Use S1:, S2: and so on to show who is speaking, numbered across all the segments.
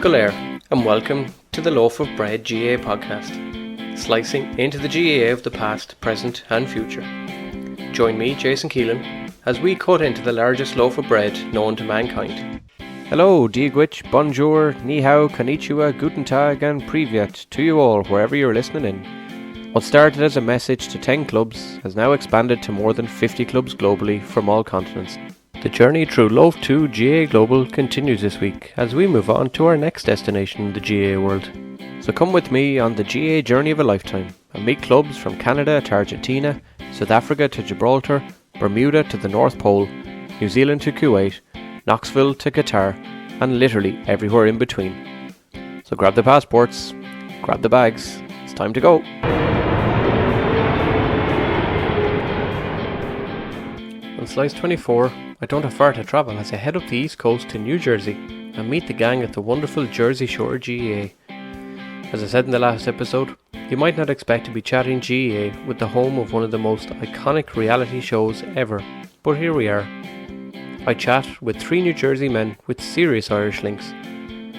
S1: Golair, and welcome to the Loaf of Bread GAA podcast, slicing into the GAA of the past, present and future. Join me, Jason Keelan, as we cut into the largest loaf of bread known to mankind.
S2: Hello, Diegwich, bonjour, ni hao, konnichiwa, guten tag and privyet to you all wherever you're listening in. What started as a message to 10 clubs has now expanded to more than 50 clubs globally from all continents. The journey through Loaf 2 GAA Global continues this week as we move on to our next destination in the GAA world. So come with me on the GAA journey of a lifetime and meet clubs from Canada to Argentina, South Africa to Gibraltar, Bermuda to the North Pole, New Zealand to Kuwait, Knoxville to Qatar, and literally everywhere in between. So grab the passports, grab the bags, it's time to go. On Slice 24, I don't have far to travel as I head up the east coast to New Jersey and meet the gang at the wonderful Jersey Shore GAA. As I said in the last episode, you might not expect to be chatting GAA with the home of one of the most iconic reality shows ever, but here we are. I chat with three New Jersey men with serious Irish links.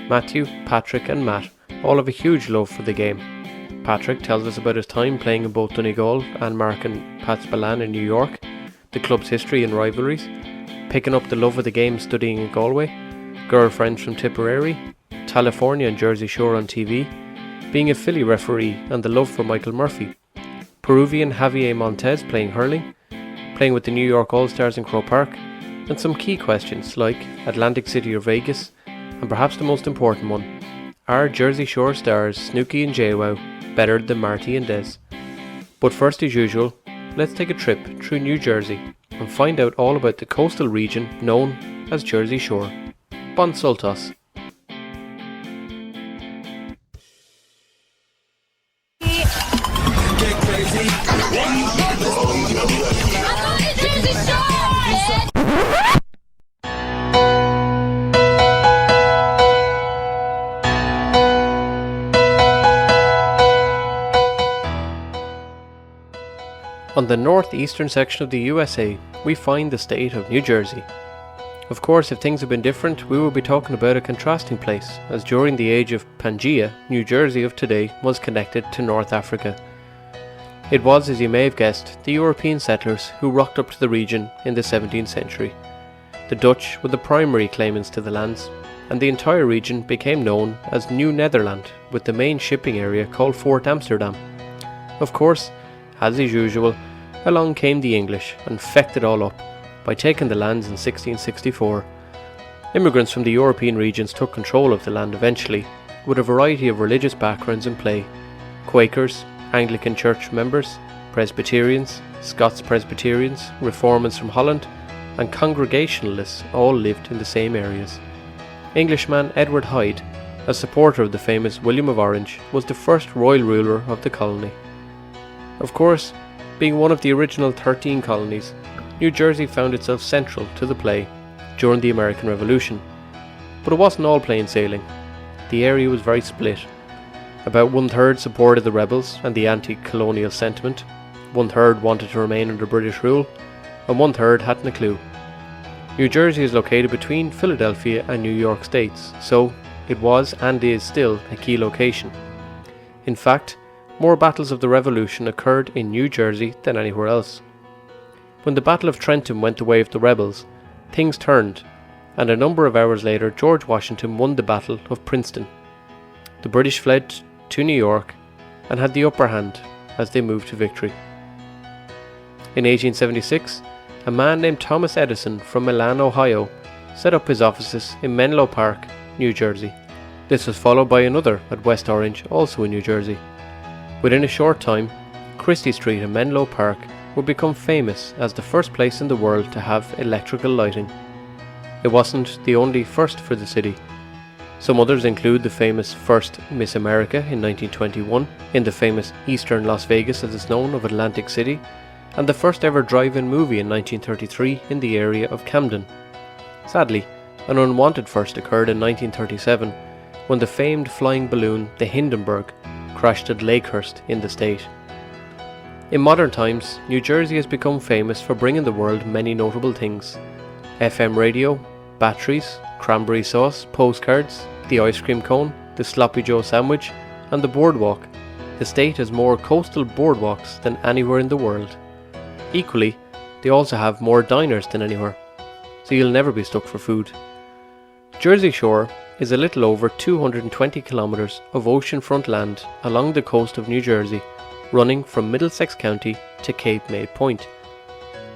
S2: Matthew, Patrick and Matt all have a huge love for the game. Patrick tells us about his time playing in both Donegal and Mark and Pat Spillane in New York, the club's history and rivalries, picking up the love of the game studying in Galway, girlfriends from Tipperary, Tallafornia and Jersey Shore on TV, being a Philly referee and the love for Michael Murphy, Peruvian Javier Montes playing hurling, playing with the New York All-Stars in Croke Park, and some key questions like Atlantic City or Vegas, and perhaps the most important one, are Jersey Shore stars Snooki and Jwow better than Marty and Des? But first, as usual, let's take a trip through New Jersey and find out all about the coastal region known as Jersey Shore. Bon Sultas. On the northeastern section of the USA, we find the state of New Jersey. Of course, if things had been different, we would be talking about a contrasting place, as during the age of Pangaea, New Jersey of today was connected to North Africa. It was, as you may have guessed, the European settlers who rocked up to the region in the 17th century. The Dutch were the primary claimants to the lands, and the entire region became known as New Netherland, with the main shipping area called Fort Amsterdam. Of course, as is usual, along came the English and fecked it all up by taking the lands in 1664. Immigrants from the European regions took control of the land eventually, with a variety of religious backgrounds in play. Quakers, Anglican Church members, Presbyterians, Scots Presbyterians, Reformers from Holland, and Congregationalists all lived in the same areas. Englishman Edward Hyde, a supporter of the famous William of Orange, was the first royal ruler of the colony. Of course, being one of the original 13 colonies, New Jersey found itself central to the play during the American Revolution. But it wasn't all plain sailing. The area was very split. About 1/3 supported the rebels and the anti-colonial sentiment, 1/3 wanted to remain under British rule, and 1/3 hadn't a clue. New Jersey is located between Philadelphia and New York states, so it was and is still a key location. In fact, more battles of the Revolution occurred in New Jersey than anywhere else. When the Battle of Trenton went the way of the rebels, things turned, and a number of hours later George Washington won the Battle of Princeton. The British fled to New York and had the upper hand as they moved to victory. In 1876, a man named Thomas Edison from Milan, Ohio, set up his offices in Menlo Park, New Jersey. This was followed by another at West Orange, also in New Jersey. Within a short time, Christie Street in Menlo Park would become famous as the first place in the world to have electrical lighting. It wasn't the only first for the city. Some others include the famous first Miss America in 1921 in the famous Eastern Las Vegas, as it's known, of Atlantic City, and the first ever drive-in movie in 1933 in the area of Camden. Sadly, an unwanted first occurred in 1937 when the famed flying balloon, the Hindenburg, crashed at Lakehurst in the state. In modern times, New Jersey has become famous for bringing the world many notable things: FM radio, batteries, cranberry sauce, postcards, the ice cream cone, the Sloppy Joe sandwich, and the boardwalk, the state has more coastal boardwalks than anywhere in the world. Equally, they also have more diners than anywhere, so you'll never be stuck for food. Jersey Shore is a little over 220 kilometres of oceanfront land along the coast of New Jersey, running from Middlesex County to Cape May Point.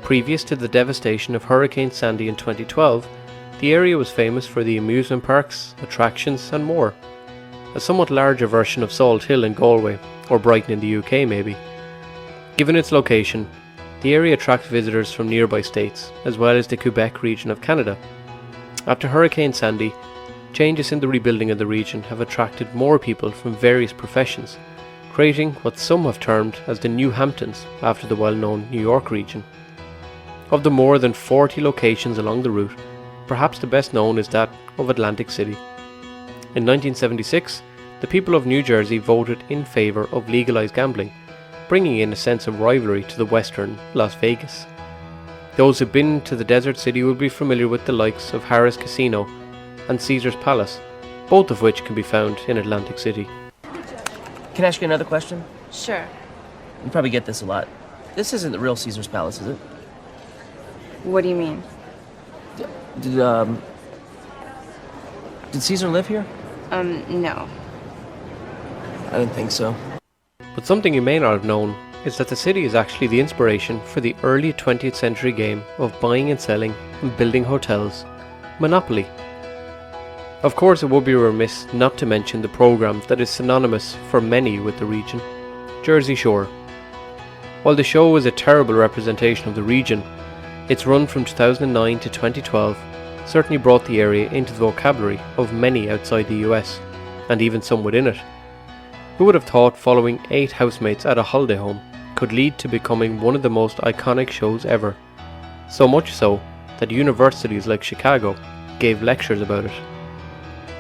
S2: Previous to the devastation of Hurricane Sandy in 2012, the area was famous for the amusement parks, attractions and more. A somewhat larger version of Salt Hill in Galway, or Brighton in the UK maybe. Given its location, the area attracts visitors from nearby states, as well as the Quebec region of Canada. After Hurricane Sandy, changes in the rebuilding of the region have attracted more people from various professions, creating what some have termed as the New Hamptons after the well-known New York region. Of the more than 40 locations along the route, perhaps the best known is that of Atlantic City. In 1976, the people of New Jersey voted in favour of legalised gambling, bringing in a sense of rivalry to the western Las Vegas. Those who've been to the desert city will be familiar with the likes of Harrah's Casino and Caesar's Palace, both of which can be found in Atlantic City.
S3: Can I ask you another question?
S4: Sure.
S3: You probably get this a lot. This isn't the real Caesar's Palace, is it?
S4: What do you mean?
S3: Did Caesar live here?
S4: No.
S3: I didn't think so.
S2: But something you may not have known is that the city is actually the inspiration for the early 20th century game of buying and selling and building hotels, Monopoly. Of course, it would be remiss not to mention the programme that is synonymous for many with the region, Jersey Shore. While the show is a terrible representation of the region, its run from 2009 to 2012 certainly brought the area into the vocabulary of many outside the US, and even some within it. Who would have thought following 8 housemates at a holiday home could lead to becoming one of the most iconic shows ever? So much so that universities like Chicago gave lectures about it.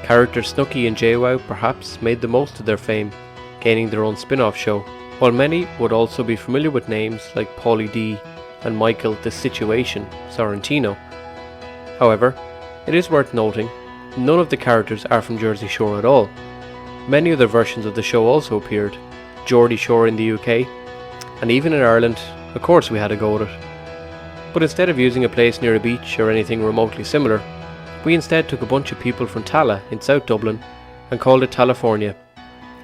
S2: Characters Snooki and Jwow perhaps made the most of their fame, gaining their own spin-off show, while many would also be familiar with names like Paulie D and Michael The Situation Sorrentino. However, it is worth noting, none of the characters are from Jersey Shore at all. Many other versions of the show also appeared, Geordie Shore in the UK, and even in Ireland, of course we had a go at it. But instead of using a place near a beach or anything remotely similar, we instead took a bunch of people from Talla in South Dublin and called it Tallafornia.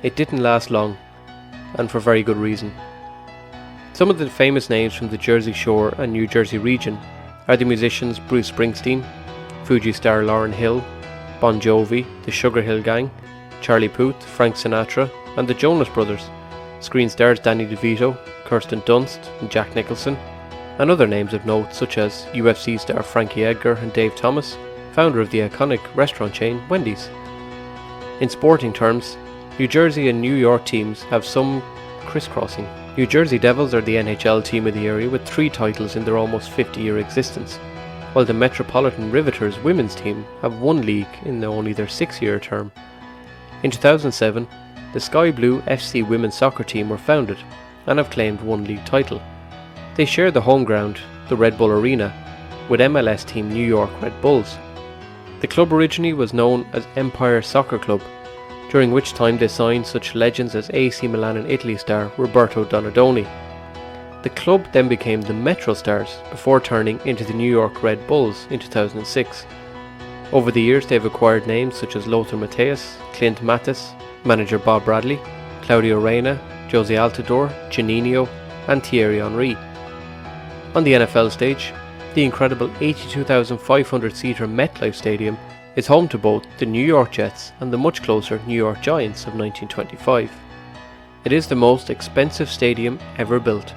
S2: It didn't last long, and for very good reason. Some of the famous names from the Jersey Shore and New Jersey region are the musicians Bruce Springsteen, Fuji star Lauryn Hill, Bon Jovi, the Sugar Hill Gang, Charlie Puth, Frank Sinatra, and the Jonas Brothers, screen stars Danny DeVito, Kirsten Dunst, and Jack Nicholson, and other names of note such as UFC star Frankie Edgar and Dave Thomas, founder of the iconic restaurant chain Wendy's. In sporting terms, New Jersey and New York teams have some crisscrossing. New Jersey Devils are the NHL team of the area with 3 titles in their almost 50-year existence, while the Metropolitan Riveters women's team have 1 league in only their 6-year term. In 2007, the Sky Blue FC women's soccer team were founded and have claimed 1 league title. They share the home ground, the Red Bull Arena, with MLS team New York Red Bulls. The club originally was known as Empire Soccer Club, during which time they signed such legends as AC Milan and Italy star Roberto Donadoni. The club then became the Metro Stars before turning into the New York Red Bulls in 2006. Over the years they've acquired names such as Lothar Matthäus, Clint Mathis, manager Bob Bradley, Claudio Reyna, Jose Altidore, Juninho and Thierry Henry. On the NFL stage, the incredible 82,500-seater MetLife Stadium is home to both the New York Jets and the much closer New York Giants of 1925. It is the most expensive stadium ever built,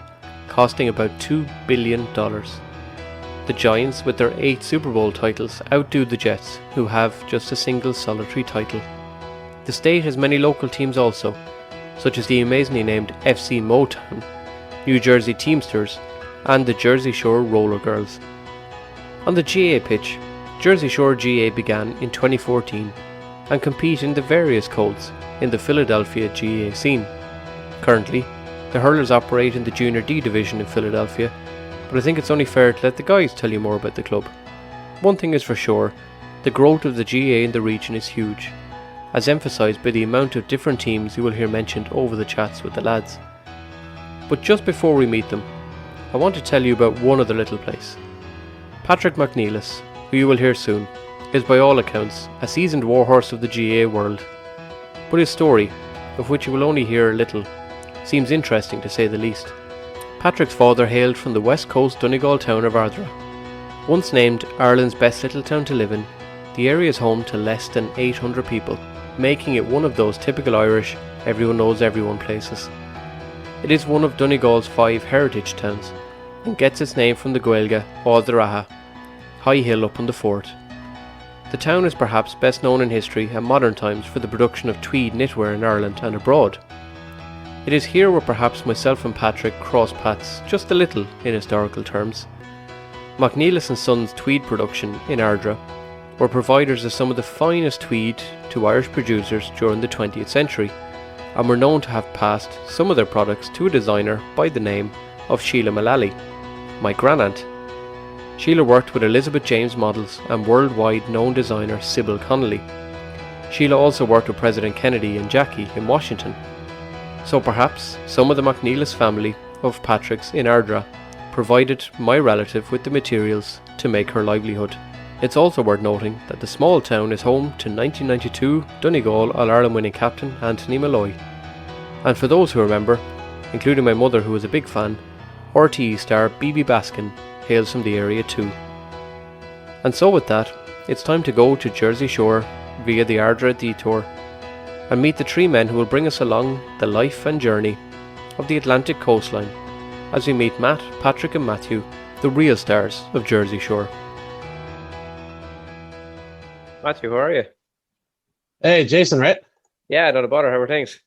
S2: costing about $2 billion. The Giants, with their 8 Super Bowl titles, outdo the Jets, who have just a single solitary title. The state has many local teams also, such as the amazingly named FC Motown, New Jersey Teamsters, and the Jersey Shore Roller Girls. On the GAA pitch, Jersey Shore GAA began in 2014 and compete in the various codes in the Philadelphia GAA scene. Currently, the hurlers operate in the Junior D division in Philadelphia, but I think it's only fair to let the guys tell you more about the club. One thing is for sure, the growth of the GAA in the region is huge, as emphasised by the amount of different teams you will hear mentioned over the chats with the lads. But just before we meet them, I want to tell you about one other little place. Patrick Mcneilless, who you will hear soon, is by all accounts a seasoned warhorse of the GAA world. But his story, of which you will only hear a little, seems interesting to say the least. Patrick's father hailed from the west coast Donegal town of Ardra. Once named Ireland's best little town to live in, the area is home to less than 800 people, making it one of those typical Irish everyone knows everyone places. It is one of Donegal's 5 heritage towns, and gets its name from the Gaeilge Ádracha, high hill up on the fort. The town is perhaps best known in history and modern times for the production of tweed knitwear in Ireland and abroad. It is here where perhaps myself and Patrick cross paths just a little in historical terms. Mcneilless and Sons tweed production in Ardra were providers of some of the finest tweed to Irish producers during the 20th century, and were known to have passed some of their products to a designer by the name of Sheila Mullally, my grandaunt. Sheila worked with Elizabeth James Models and worldwide known designer Sybil Connolly. Sheila also worked with President Kennedy and Jackie in Washington. So perhaps some of the Mcneilless family of Patrick's in Ardra provided my relative with the materials to make her livelihood. It's also worth noting that the small town is home to 1992 Donegal All-Ireland winning captain Anthony Malloy. And for those who remember, including my mother who was a big fan, RTE star BB Baskin hails from the area too. And so with that, it's time to go to Jersey Shore via the Ardra detour and meet the 3 men who will bring us along the life and journey of the Atlantic coastline as we meet Matt, Patrick and Matthew, the real stars of Jersey Shore. Matthew, how are you?
S5: Hey, Jason, right?
S2: Yeah, not a bother. How are things?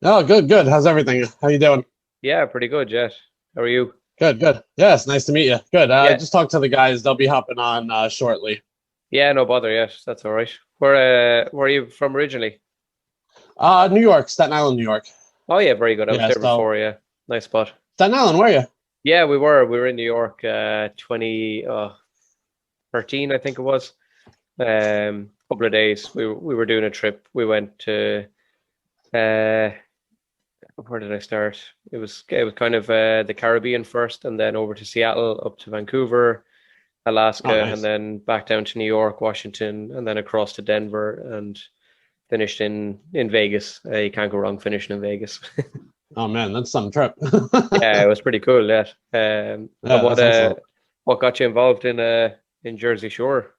S5: Oh, good. How's everything? How you doing?
S2: Yeah, pretty good, Jet. How are you?
S5: Good. Yes, nice to meet you. Good. Just talked to the guys. They'll be hopping on shortly.
S2: Yeah, no bother. Yes, that's all right. Where are you from originally?
S5: New York, Staten Island, New York.
S2: Oh yeah, very good. I was there before. Yeah, nice spot.
S5: Staten Island, where are you?
S2: Yeah, we were in New York 2013, I think it was. Couple of days. We were doing a trip. We went to where did I start? It was kind of the Caribbean first, and then over to Seattle, up to Vancouver, Alaska,
S5: nice.
S2: And then back down to New York, Washington, and then across to Denver, and finished in Vegas. You can't go wrong finishing in Vegas.
S5: Oh man, that's some trip.
S2: Yeah, it was pretty cool. Yeah. What got you involved in Jersey Shore?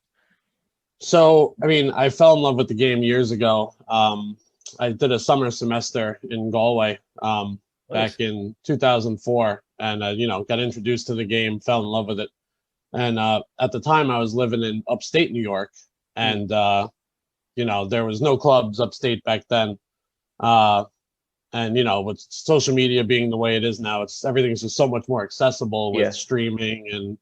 S5: So, I mean, I fell in love with the game years ago. I did a summer semester in Galway back in 2004, and got introduced to the game, fell in love with it. And at the time, I was living in upstate New York, and there was no clubs upstate back then. And with social media being the way it is now, everything is just so much more accessible with streaming and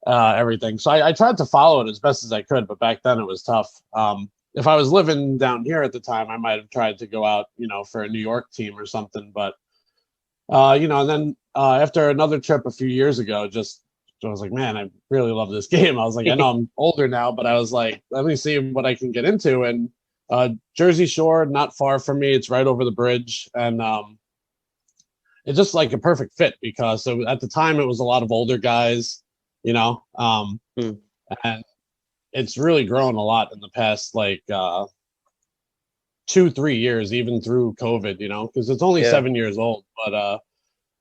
S5: everything. So I tried to follow it as best as I could, but back then it was tough. If I was living down here at the time, I might have tried to go out, for a New York team or something. But, and then after another trip a few years ago, I was like, man, I really love this game. I was like, I know I'm older now, but I was like, let me see what I can get into. And Jersey Shore, not far from me. It's right over the bridge. And it's just like a perfect fit because at the time it was a lot of older guys, and it's really grown a lot in the past, 2-3 years, even through COVID, because it's only 7 years old. But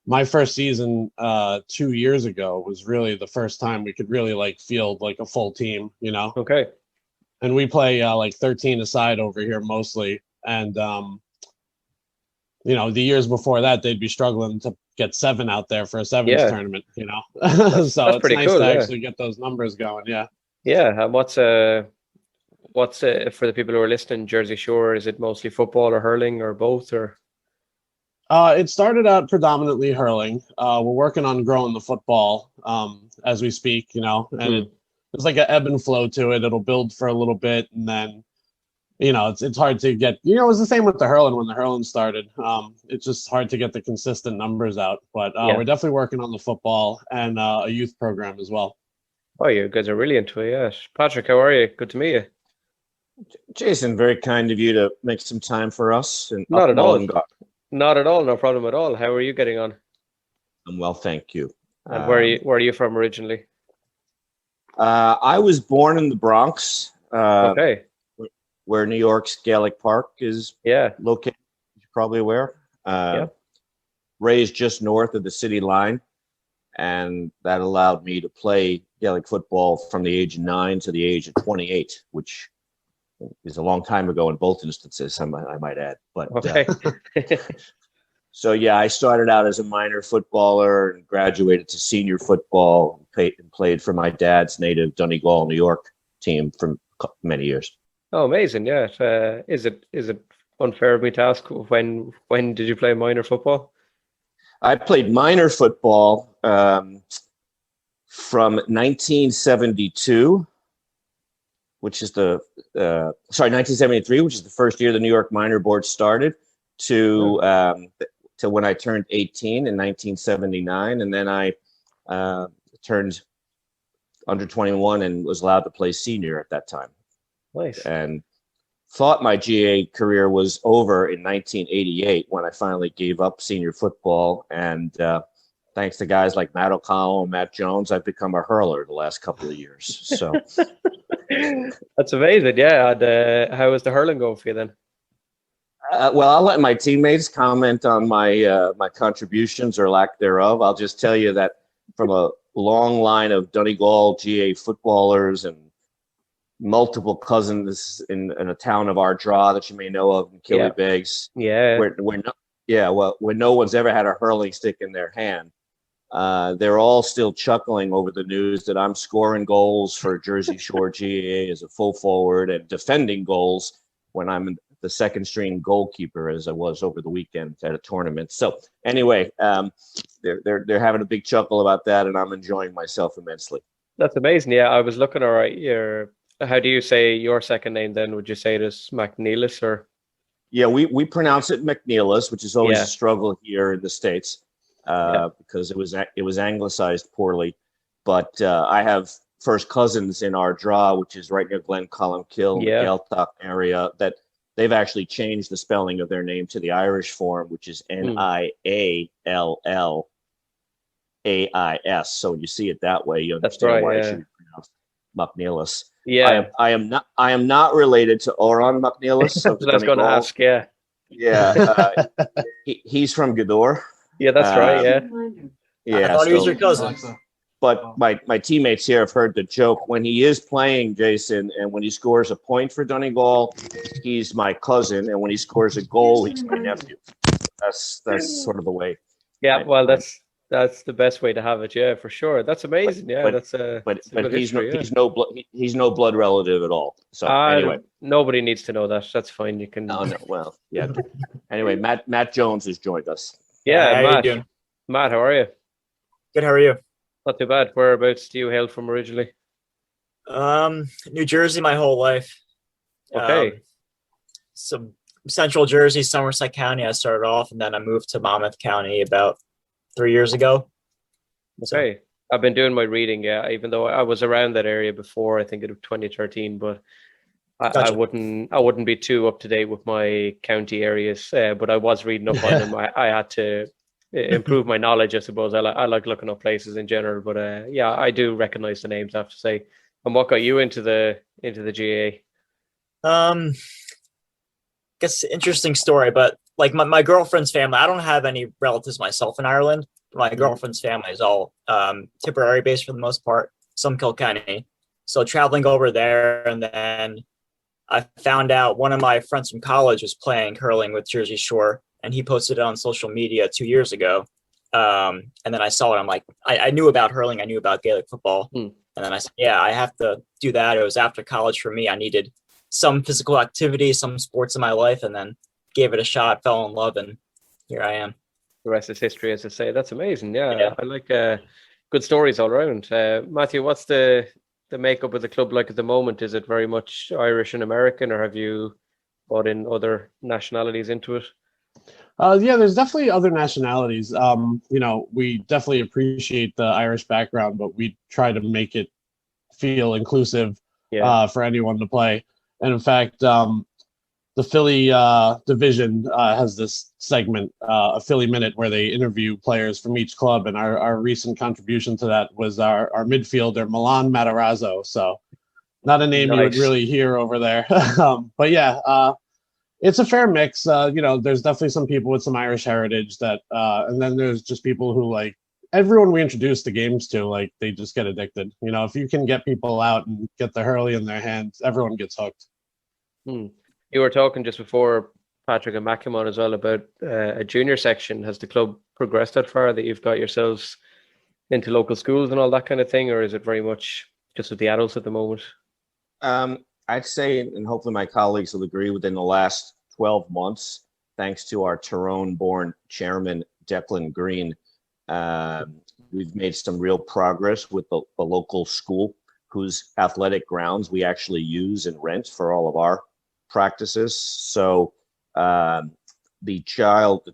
S5: my first season 2 years ago was really the first time we could really field a full team,
S2: Okay.
S5: And we play 13 aside over here mostly. And, the years before that, they'd be struggling to get 7 out there for a sevens tournament, so
S2: that's
S5: it's
S2: pretty
S5: nice
S2: cool,
S5: to actually get those numbers going. Yeah.
S2: Yeah. And what's for the people who are listening, Jersey Shore, is it mostly football or hurling or both or?
S5: It started out predominantly hurling. We're working on growing the football as we speak, and it's like an ebb and flow to it. It'll build for a little bit, and then, it's hard to get. It was the same with the hurling when the hurling started. It's just hard to get the consistent numbers out. But we're definitely working on the football and a youth program as well.
S2: Oh, you guys are really into it, yes. Patrick, how are you? Good to meet you.
S6: Jason, very kind of you to make some time for us. And
S2: Not at all. Not at all. No problem at all. How are you getting on?
S6: I'm well, thank you.
S2: And where are you from originally?
S6: I was born in the Bronx,
S2: Okay.
S6: where New York's Gaelic Park is
S2: Yeah.
S6: located. You're probably aware.
S2: Yeah.
S6: Raised just north of the city line, and that allowed me to play Gaelic football from the age of 9 to the age of 28, which is a long time ago in both instances, I might add. But
S2: Okay.
S6: so yeah, I started out as a minor footballer and graduated to senior football and played for my dad's native Donegal, New York team for many years.
S2: Oh, amazing! Yeah. Is it unfair of me to ask when did you play minor football?
S6: I played minor football from 1972, which is 1973, which is the first year the New York Minor Board started, to when I turned 18 in 1979, and then I turned under 21 and was allowed to play senior at that time.
S2: Nice.
S6: And thought my GA career was over in 1988 when I finally gave up senior football. And thanks to guys like Matt O'Connell and Matt Jones, I've become a hurler the last couple of years. So
S2: that's amazing. Yeah. And how was the hurling going for you then?
S6: Well, I'll let my teammates comment on my my contributions or lack thereof. I'll just tell you that from a long line of Donegal GA footballers and multiple cousins in a town of our draw that you may know of in Killybegs.
S2: Yeah.
S6: When no one's ever had a hurling stick in their hand. They're all still chuckling over the news that I'm scoring goals for Jersey Shore GAA as a full forward and defending goals when I'm the second string goalkeeper, as I was over the weekend at a tournament. So anyway, they're having a big chuckle about that, and I'm enjoying myself immensely.
S2: That's amazing. Yeah, I was looking. All right, how do you say your second name then? Would you say it is Mcneilless or?
S6: Yeah, we pronounce it Mcneilless, which is always a struggle here in the States because it was anglicized poorly. But I have first cousins in our draw, which is right near Glen Columkill, the Gaeltacht area, that they've actually changed the spelling of their name to the Irish form, which is Niallais. So when you see it that way, you understand why it should be pronounced Mcneilless.
S2: Yeah,
S6: I am not related to Oran Mcneilless.
S2: I was going to ask. Yeah,
S6: he's from Gweedore.
S2: Yeah, that's right.
S6: Yeah,
S3: I thought he was your cousin.
S6: But my teammates here have heard the joke. When he is playing, Jason, and when he scores a point for Donegal, he's my cousin, and when he scores a goal, he's my nephew. That's sort of the way.
S2: Yeah, well, that's the best way to have it. Yeah, for sure. That's amazing.
S6: But he's no blood relative at all. So anyway,
S2: nobody needs to know that. That's fine. You can.
S6: No. Well, yeah. Anyway, Matt Jones has joined us.
S2: Yeah,
S3: how
S2: Matt.
S3: you doing?
S2: Matt, how are you?
S3: Good. How are you?
S2: Not too bad. Whereabouts do you hail from originally?
S3: New Jersey, my whole life.
S2: Okay.
S3: So Central Jersey, Somerset County. I started off, and then I moved to Monmouth County about 3 years ago.
S2: Okay. So, I've been doing my reading, even though I was around that area before, I think it was 2013, but
S3: Gotcha.
S2: I wouldn't be too up to date with my county areas, but I was reading up on them. I had to improve my knowledge, I suppose. I like looking up places in general, but I do recognize the names, I have to say. And what got you into the GAA?
S3: Guess interesting story, but like my girlfriend's family, I don't have any relatives myself in Ireland. My girlfriend's family is all Tipperary based for the most part, some Kilkenny. So traveling over there, and then I found out one of my friends from college was playing hurling with Jersey Shore, and he posted it on social media 2 years ago. And then I saw it. I'm like, I knew about hurling. I knew about Gaelic football. And then I said, I have to do that. It was after college for me. I needed some physical activity, some sports in my life, and then gave it a shot, fell in love, and here I am.
S2: The rest is history, as I say. That's amazing. Yeah. I like good stories all around. Matthew, what's the makeup of the club like at the moment? Is it very much Irish and American, or have you brought in other nationalities into it?
S5: There's definitely other nationalities. We definitely appreciate the Irish background, but we try to make it feel inclusive for anyone to play. And in fact, the Philly division has this segment, a Philly Minute, where they interview players from each club. And our recent contribution to that was our midfielder, Milan Matarazzo. So not a name you would really hear over there. But yeah, it's a fair mix. There's definitely some people with some Irish heritage that, and then there's just people who, like, everyone we introduce the games to, like, they just get addicted. If you can get people out and get the hurley in their hands, everyone gets hooked.
S2: You were talking just before, Patrick, and Matt came on as well, about a junior section. Has the club progressed that far that you've got yourselves into local schools and all that kind of thing, or is it very much just with the adults at the moment?
S6: I'd say, and hopefully my colleagues will agree, within the last 12 months, thanks to our Tyrone-born chairman, Declan Green, we've made some real progress with the local school, whose athletic grounds we actually use and rent for all of our practices. So the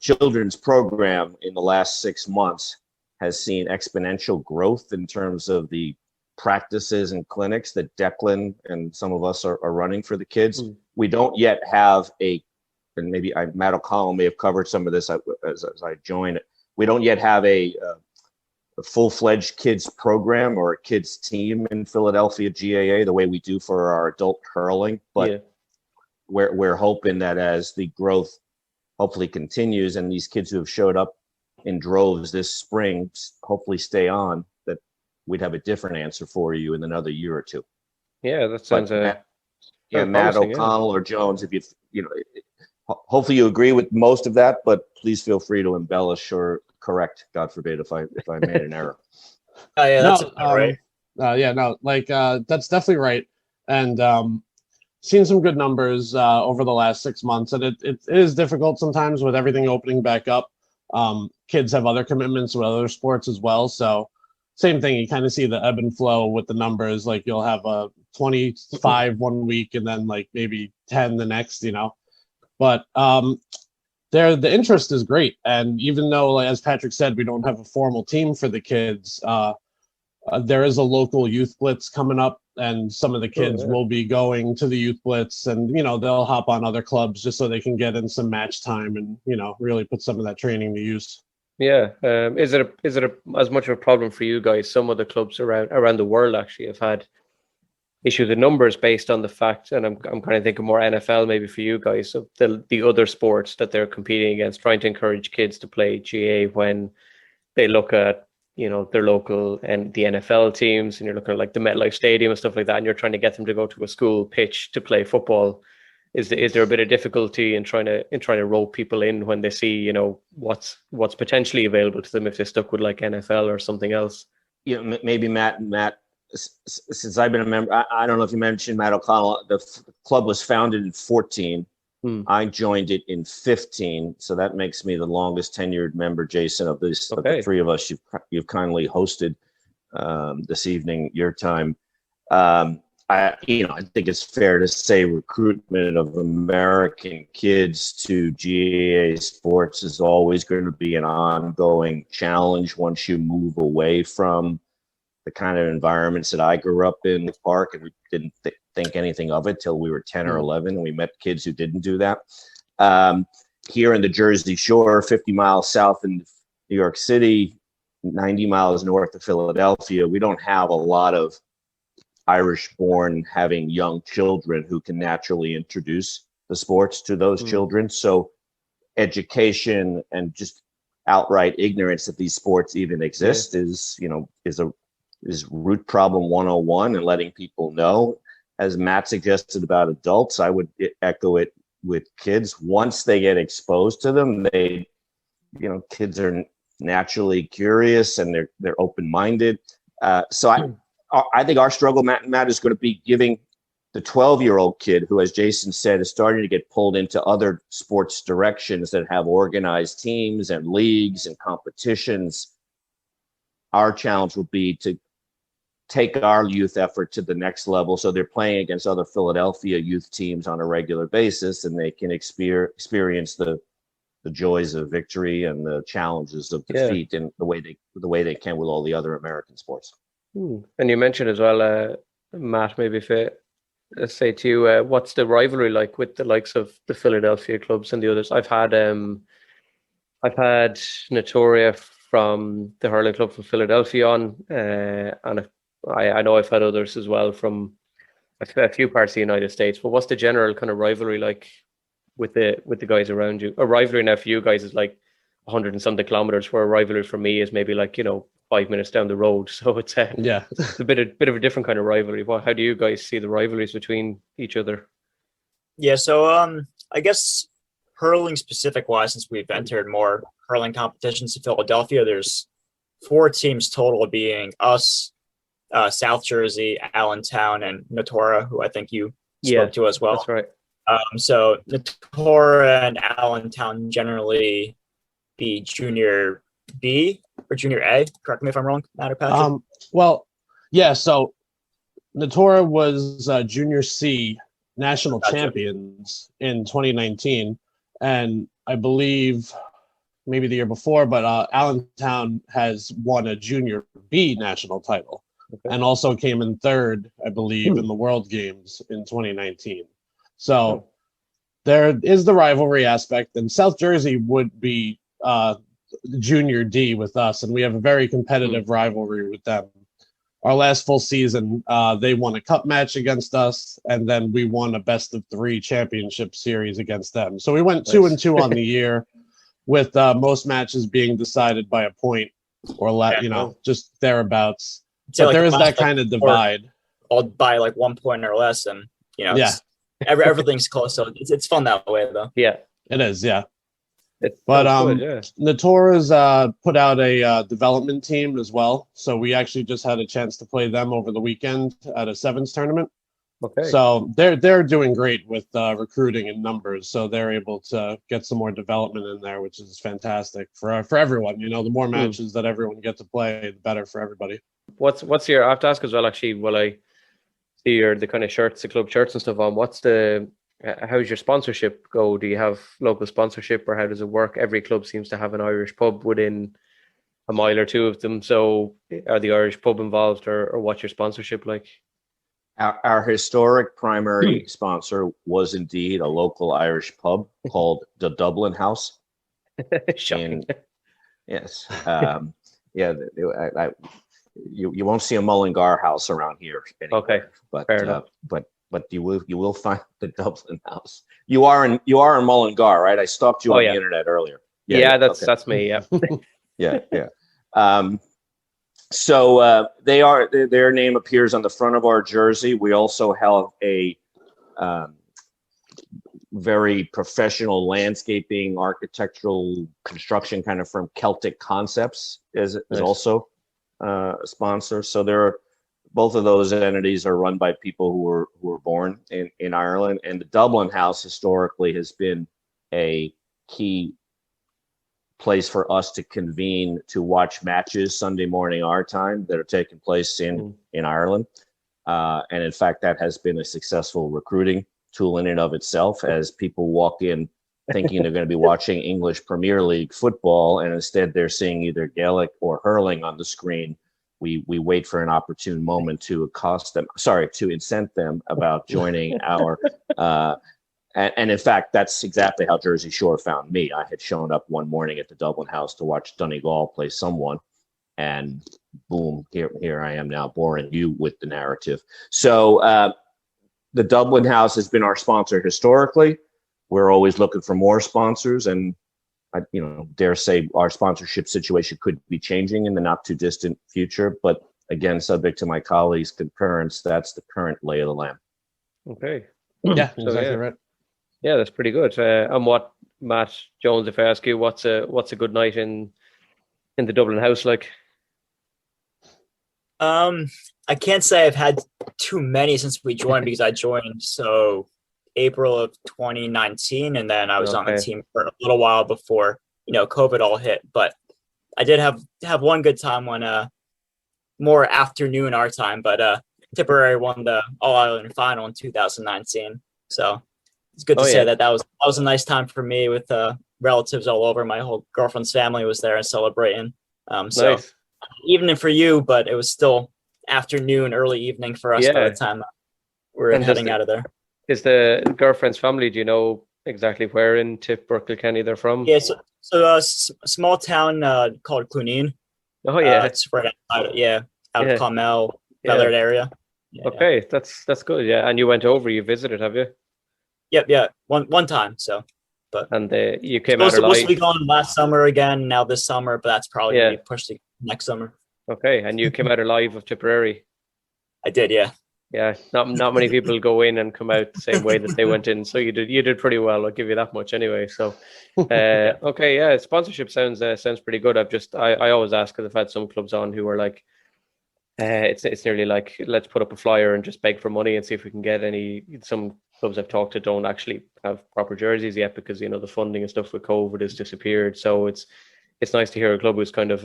S6: children's program in the last 6 months has seen exponential growth in terms of the practices and clinics that Declan and some of us are running for the kids. We don't yet have and maybe Matt O'Connell may have covered some of this as I joined. We don't yet have a full-fledged kids program or a kids team in Philadelphia GAA the way we do for our adult hurling. But we're hoping that as the growth hopefully continues and these kids who have showed up in droves this spring hopefully stay on, that we'd have a different answer for you in another year or two.
S2: Yeah, that sounds
S6: Matt O'Connell or Jones, if hopefully you agree with most of that, but please feel free to embellish or correct, God forbid, if I made an error.
S3: That's right.
S5: That's definitely right. And seen some good numbers over the last 6 months, and it is difficult sometimes with everything opening back up. Kids have other commitments with other sports as well, so same thing. You kind of see the ebb and flow with the numbers. Like, you'll have 25 1 week and then like maybe 10 the next, But the interest is great. And even though, like, as Patrick said, we don't have a formal team for the kids, there is a local youth blitz coming up, and some of the kids will be going to the youth blitz, and they'll hop on other clubs just so they can get in some match time and really put some of that training to use.
S2: Yeah. Is it as much of a problem for you guys? Some of the clubs around the world actually have had issues with numbers based on the fact, and I'm kind of thinking more NFL maybe for you guys, of the other sports that they're competing against, trying to encourage kids to play GA when they look at their local and the NFL teams, and you're looking at like the MetLife Stadium and stuff like that, and you're trying to get them to go to a school pitch to play football. Is there a bit of difficulty in trying to rope people in when they see what's potentially available to them if they're stuck with like NFL or something else?
S6: Maybe Matt, since I've been a member, I don't know if you mentioned Matt O'Connell. The club was founded in 2014. I joined it in 2015, so that makes me the longest tenured member, Jason, of this. Of the three of us you've kindly hosted this evening, your time. I think it's fair to say recruitment of American kids to GAA sports is always going to be an ongoing challenge once you move away from the kind of environments that I grew up in, the park, and we didn't think anything of it till we were 10 or 11, and we met kids who didn't do that. Here in the Jersey Shore, 50 miles south in New York City, 90 miles north of Philadelphia, we don't have a lot of Irish-born having young children who can naturally introduce the sports to those children. So education and just outright ignorance that these sports even exist is root problem 101, and letting people know. As Matt suggested about adults, I would echo it with kids. Once they get exposed to them, kids are naturally curious and they're open-minded. So I think our struggle, Matt, is going to be giving the 12-year-old kid who, as Jason said, is starting to get pulled into other sports directions that have organized teams and leagues and competitions. Our challenge will be to take our youth effort to the next level, so they're playing against other Philadelphia youth teams on a regular basis, and they can experience the joys of victory and the challenges of defeat in the way they can with all the other American sports.
S2: And you mentioned as well, Matt, maybe if let's say to you, what's the rivalry like with the likes of the Philadelphia clubs and the others? I've had Notoria from the hurling club from Philadelphia on, and I know I've had others as well from a few parts of the United States. But what's the general kind of rivalry like with the guys around you? A rivalry now for you guys is like 100 and something kilometers, where a rivalry for me is maybe like 5 minutes down the road. So it's it's a bit of a different kind of rivalry. How do you guys see the rivalries between each other?
S3: Yeah, so I guess hurling specific wise, since we've entered more hurling competitions in Philadelphia, there's 4 teams total, being us, South Jersey, Allentown, and Notora, who I think you spoke to as well.
S2: That's right.
S3: So Notora and Allentown generally be junior B or junior A. Correct me if I'm wrong, Matt or Patrick.
S5: Well, yeah. So Notora was junior C national champions in 2019, and I believe maybe the year before, but Allentown has won a junior B national title, and also came in third, I believe, in the World Games in 2019. So there is the rivalry aspect, and South Jersey would be junior D with us, and we have a very competitive rivalry with them. Our last full season, they won a cup match against us, and then we won a best of 3 championship series against them. So we went 2-2 on the year, with most matches being decided by a point or just thereabouts. But there is that kind of divide.
S3: All by like 1 point or less, and everything's close. So it's fun that way, though.
S2: Yeah,
S5: it is. Yeah.
S2: But
S5: Notora's put out a development team as well. So we actually just had a chance to play them over the weekend at a sevens tournament.
S2: Okay.
S5: So they're doing great with recruiting and numbers. So they're able to get some more development in there, which is fantastic for everyone. The more matches that everyone gets to play, the better for everybody.
S2: What's your? I have to ask as well. Actually, will I see the kind of shirts, the club shirts and stuff on? How's your sponsorship go? Do you have local sponsorship, or how does it work? Every club seems to have an Irish pub within a mile or two of them. So are the Irish pub involved, or what's your sponsorship like?
S6: Our historic primary sponsor was indeed a local Irish pub called the Dublin House.
S2: Shocking.
S6: Yes. You won't see a Mullingar house around here anymore.
S2: Okay. Fair enough.
S6: But you will find the Dublin House. You are in Mullingar, right? I stalked you on the internet earlier.
S2: That's me. Yeah.
S6: Yeah. So their name appears on the front of our jersey. We also have a very professional landscaping, architectural construction kind of firm, Celtic Concepts, is also a sponsor. So both of those entities are run by people who were born in Ireland, and the Dublin House historically has been a key place for us to convene to watch matches Sunday morning our time that are taking place in Ireland. And in fact, that has been a successful recruiting tool in and of itself, as people walk in thinking they're going to be watching English Premier League football, and instead they're seeing either Gaelic or hurling on the screen. We wait for an opportune moment to incent them about joining our and in fact, that's exactly how Jersey Shore found me. I had shown up one morning at the Dublin House to watch Donegal play someone, and boom, here I am now boring you with the narrative. So the Dublin House has been our sponsor historically. We're always looking for more sponsors, and I dare say our sponsorship situation could be changing in the not too distant future. But again, subject to my colleagues' concurrence, that's the current lay of the land.
S2: Okay.
S5: Yeah, exactly right.
S2: Yeah, that's pretty good. And what, Matt Jones, if I ask you, what's a good night in the Dublin House like?
S3: I can't say I've had too many since we joined, because I joined April of 2019, and then I was on the team for a little while before COVID all hit. But I did have one good time when more afternoon our time, but Tipperary won the All Ireland final in 2019, so it's good to say that was a nice time for me with relatives all over. My whole girlfriend's family was there and celebrating. So evening for you, but it was still afternoon, early evening for us by the time we're
S1: And
S3: heading out of there.
S1: Is the girlfriend's family, do you know exactly where in Tip, Kilkenny they're from?
S3: Yeah, so a small town called Cluneen.
S1: Oh, yeah.
S3: It's right out of
S1: Yeah.
S3: Clonmel,
S1: Yeah.
S3: Bellard area. Yeah,
S1: Okay, that's good. Yeah, and you went over, you visited, have you?
S3: yeah. One time. So, but
S1: And you came out
S3: supposed to be
S1: alive.
S3: going last summer again. Now this summer, but that's probably gonna be pushed to next summer.
S1: Okay, and you came out alive of Tipperary.
S3: I did, yeah.
S1: Yeah, not many people go in and come out the same way that they went in. So you did pretty well. I'll give you that much anyway. So, okay, yeah, sponsorship sounds pretty good. I always ask because I've had some clubs on who are like, it's nearly like let's put up a flyer and just beg for money and see if we can get any. Some clubs I've talked to don't actually have proper jerseys yet because the funding and stuff with COVID has disappeared. So it's nice to hear a club who's kind of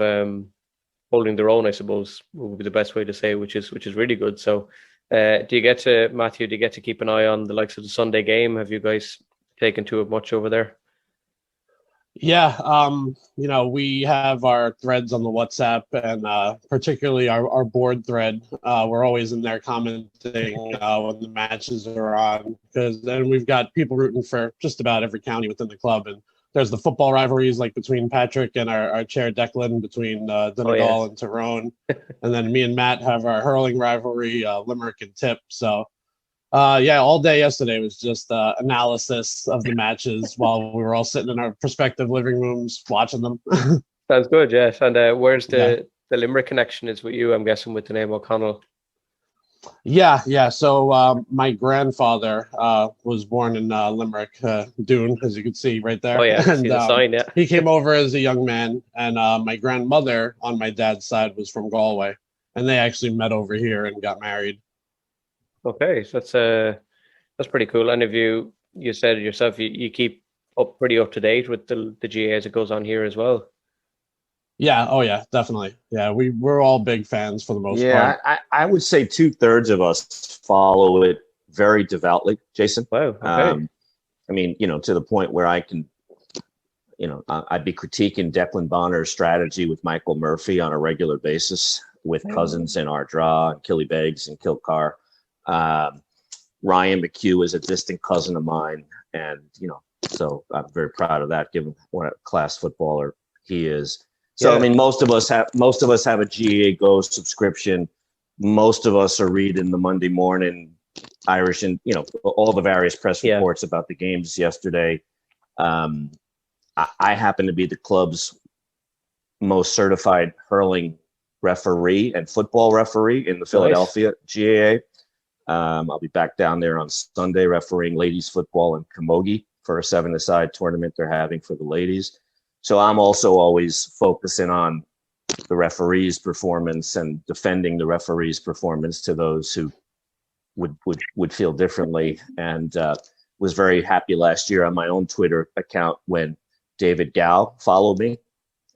S1: holding their own, I suppose, would be the best way to say, which is really good. So. Do you get to keep an eye on the likes of the Sunday game? Have you guys taken to it much over there?
S5: Yeah, we have our threads on the WhatsApp and particularly our board thread. We're always in there commenting when the matches are on because then we've got people rooting for just about every county within the club. And there's the football rivalries like between Patrick and our chair Declan, between Donegal and Tyrone. And then me and Matt have our hurling rivalry, Limerick and Tip. So, all day yesterday was just analysis of the matches while we were all sitting in our respective living rooms watching them.
S1: Sounds good, yes. And where's the Limerick connection is with you, I'm guessing, with the name O'Connell.
S5: Yeah. So my grandfather was born in Limerick, Doon, as you can see right there.
S1: Oh, yeah,
S5: and,
S1: see the sign, yeah.
S5: He came over as a young man, and my grandmother on my dad's side was from Galway, and they actually met over here and got married.
S1: Okay, so that's pretty cool. And if you said it yourself, you keep pretty up to date with the GAA as it goes on here as well.
S5: Yeah. Oh, yeah, definitely. Yeah, we're all big fans for the most part.
S6: Yeah, I would say 2/3 of us follow it very devoutly, Jason.
S1: Wow. Okay.
S6: I mean, to the point where I can, I'd be critiquing Declan Bonner's strategy with Michael Murphy on a regular basis with Cousins and Ardra and Killybegs and Kilcar. Ryan McHugh is a distant cousin of mine, and so I'm very proud of that, given what a class footballer he is. So, I mean, most of us have a GAA Go subscription. Most of us are reading the Monday morning Irish and, all the various press reports about the games yesterday. I happen to be the club's most certified hurling referee and football referee in the Philadelphia GAA. I'll be back down there on Sunday refereeing ladies football in Camogie for a 7-a-side tournament they're having for the ladies. So I'm also always focusing on the referee's performance and defending the referee's performance to those who would feel differently. And was very happy last year on my own Twitter account when David Gow followed me.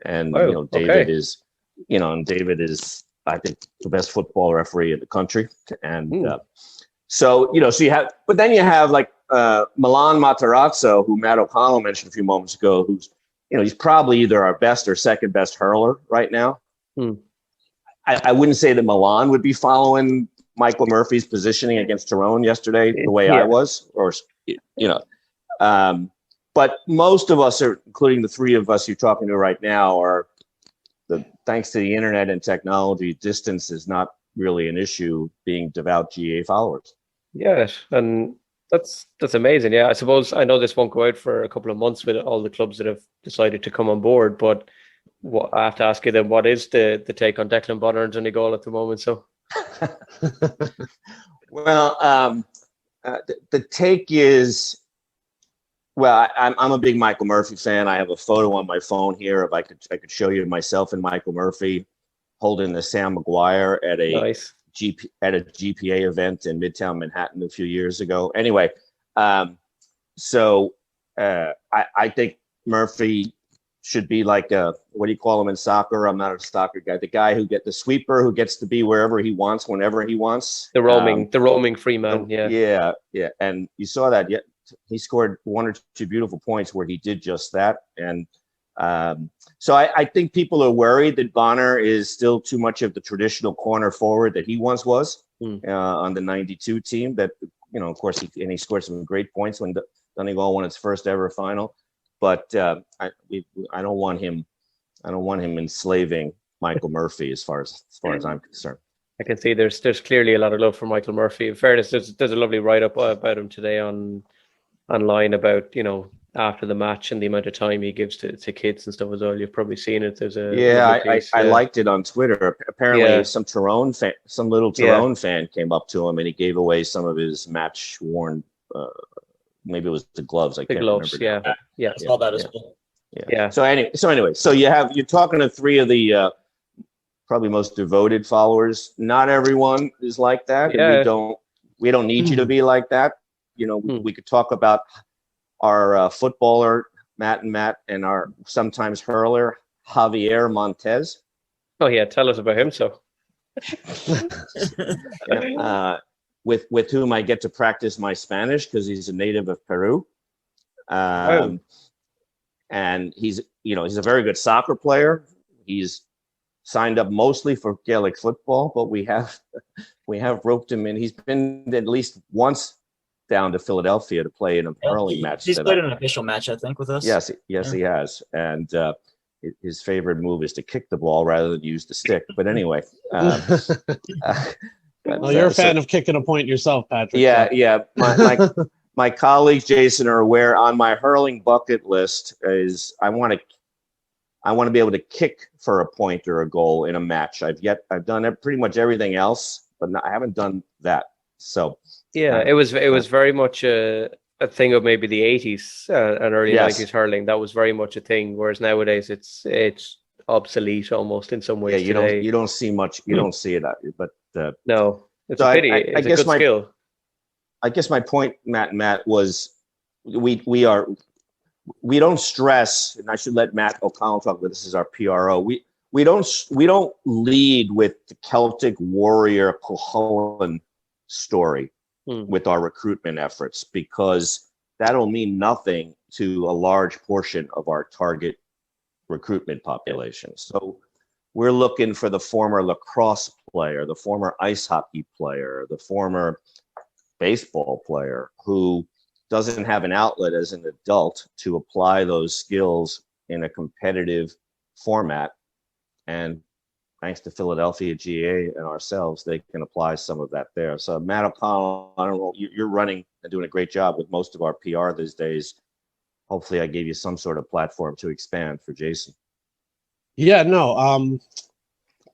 S6: And David is, I think, the best football referee in the country. And so you have, but then you have like Milan Matarazzo, who Matt O'Connell mentioned a few moments ago, who's he's probably either our best or second best hurler right now. I wouldn't say that Milan would be following Michael Murphy's positioning against Tyrone yesterday the way I was, but most of us are, including the three of us you're talking to right now, are thanks to the internet and technology, distance is not really an issue being devout GAA followers.
S1: Yes, and that's amazing. Yeah, I suppose I know this won't go out for a couple of months with all the clubs that have decided to come on board, but I have to ask you then, what is the take on Declan Bonner and Donegal at the moment? So,
S6: well, the take is, well, I'm a big Michael Murphy fan. I have a photo on my phone here. If I could show you myself and Michael Murphy holding the Sam Maguire at a GPA event in Midtown Manhattan a few years ago. Anyway, so I think Murphy should be like what do you call him in soccer? I'm not a soccer guy. The guy the sweeper who gets to be wherever he wants, whenever he wants. The
S1: roaming free man.
S6: Yeah. And you saw that. Yeah, he scored one or two beautiful points where he did just that. And so I think people are worried that Bonner is still too much of the traditional corner forward that he once was. on the '92 team. That of course, he scored some great points when Donegal won its first ever final. But I don't want him. I don't want him enslaving Michael Murphy as far as I'm concerned.
S2: I can see there's clearly a lot of love for Michael Murphy. In fairness, there's a lovely write up about him today online about after the match and the amount of time he gives to kids and stuff as well. You've probably seen it. There's
S6: I liked it on Twitter. Apparently, some little Tyrone fan came up to him and he gave away some of his match worn. Maybe it was the gloves. I can't remember.
S3: I saw that as well.
S6: Yeah. So anyway, you're talking to three of the probably most devoted followers. Not everyone is like that.
S2: Yeah.
S6: We don't need you to be like that. We could talk about our footballer Matt and our sometimes hurler Javier Montes.
S2: Oh yeah, tell us about him. So,
S6: with whom I get to practice my Spanish because he's a native of Peru, and he's a very good soccer player. He's signed up mostly for Gaelic football, but we have roped him in. He's been at least once down to Philadelphia to play in a hurling match.
S3: He's played an official match, I think, with us.
S6: Yes, he has. And his favorite move is to kick the ball rather than use the stick. But anyway.
S5: Well, you're a fan of kicking a point yourself, Patrick.
S6: Yeah. My colleagues, Jason, are aware on my hurling bucket list is I want to be able to kick for a point or a goal in a match. I've done pretty much everything else, but I haven't done that. So
S2: it was very much a thing of maybe the 80s and early 90s hurling. That was very much a thing, whereas nowadays it's obsolete almost in some ways.
S6: Yeah, you don't see much. You don't see it, but
S2: no, it's a pity. It's a good skill.
S6: I guess my point, Matt, was we don't stress, and I should let Matt O'Connell talk about this as our PRO. We don't lead with the Celtic warrior Cuchulainn story with our recruitment efforts, because that'll mean nothing to a large portion of our target recruitment population. So we're looking for the former lacrosse player, the former ice hockey player, the former baseball player who doesn't have an outlet as an adult to apply those skills in a competitive format. And thanks to Philadelphia GAA and ourselves, they can apply some of that there. So Matt O'Connell, I don't know, you're running and doing a great job with most of our PR these days. Hopefully I gave you some sort of platform to expand for Jason.
S5: Yeah, no,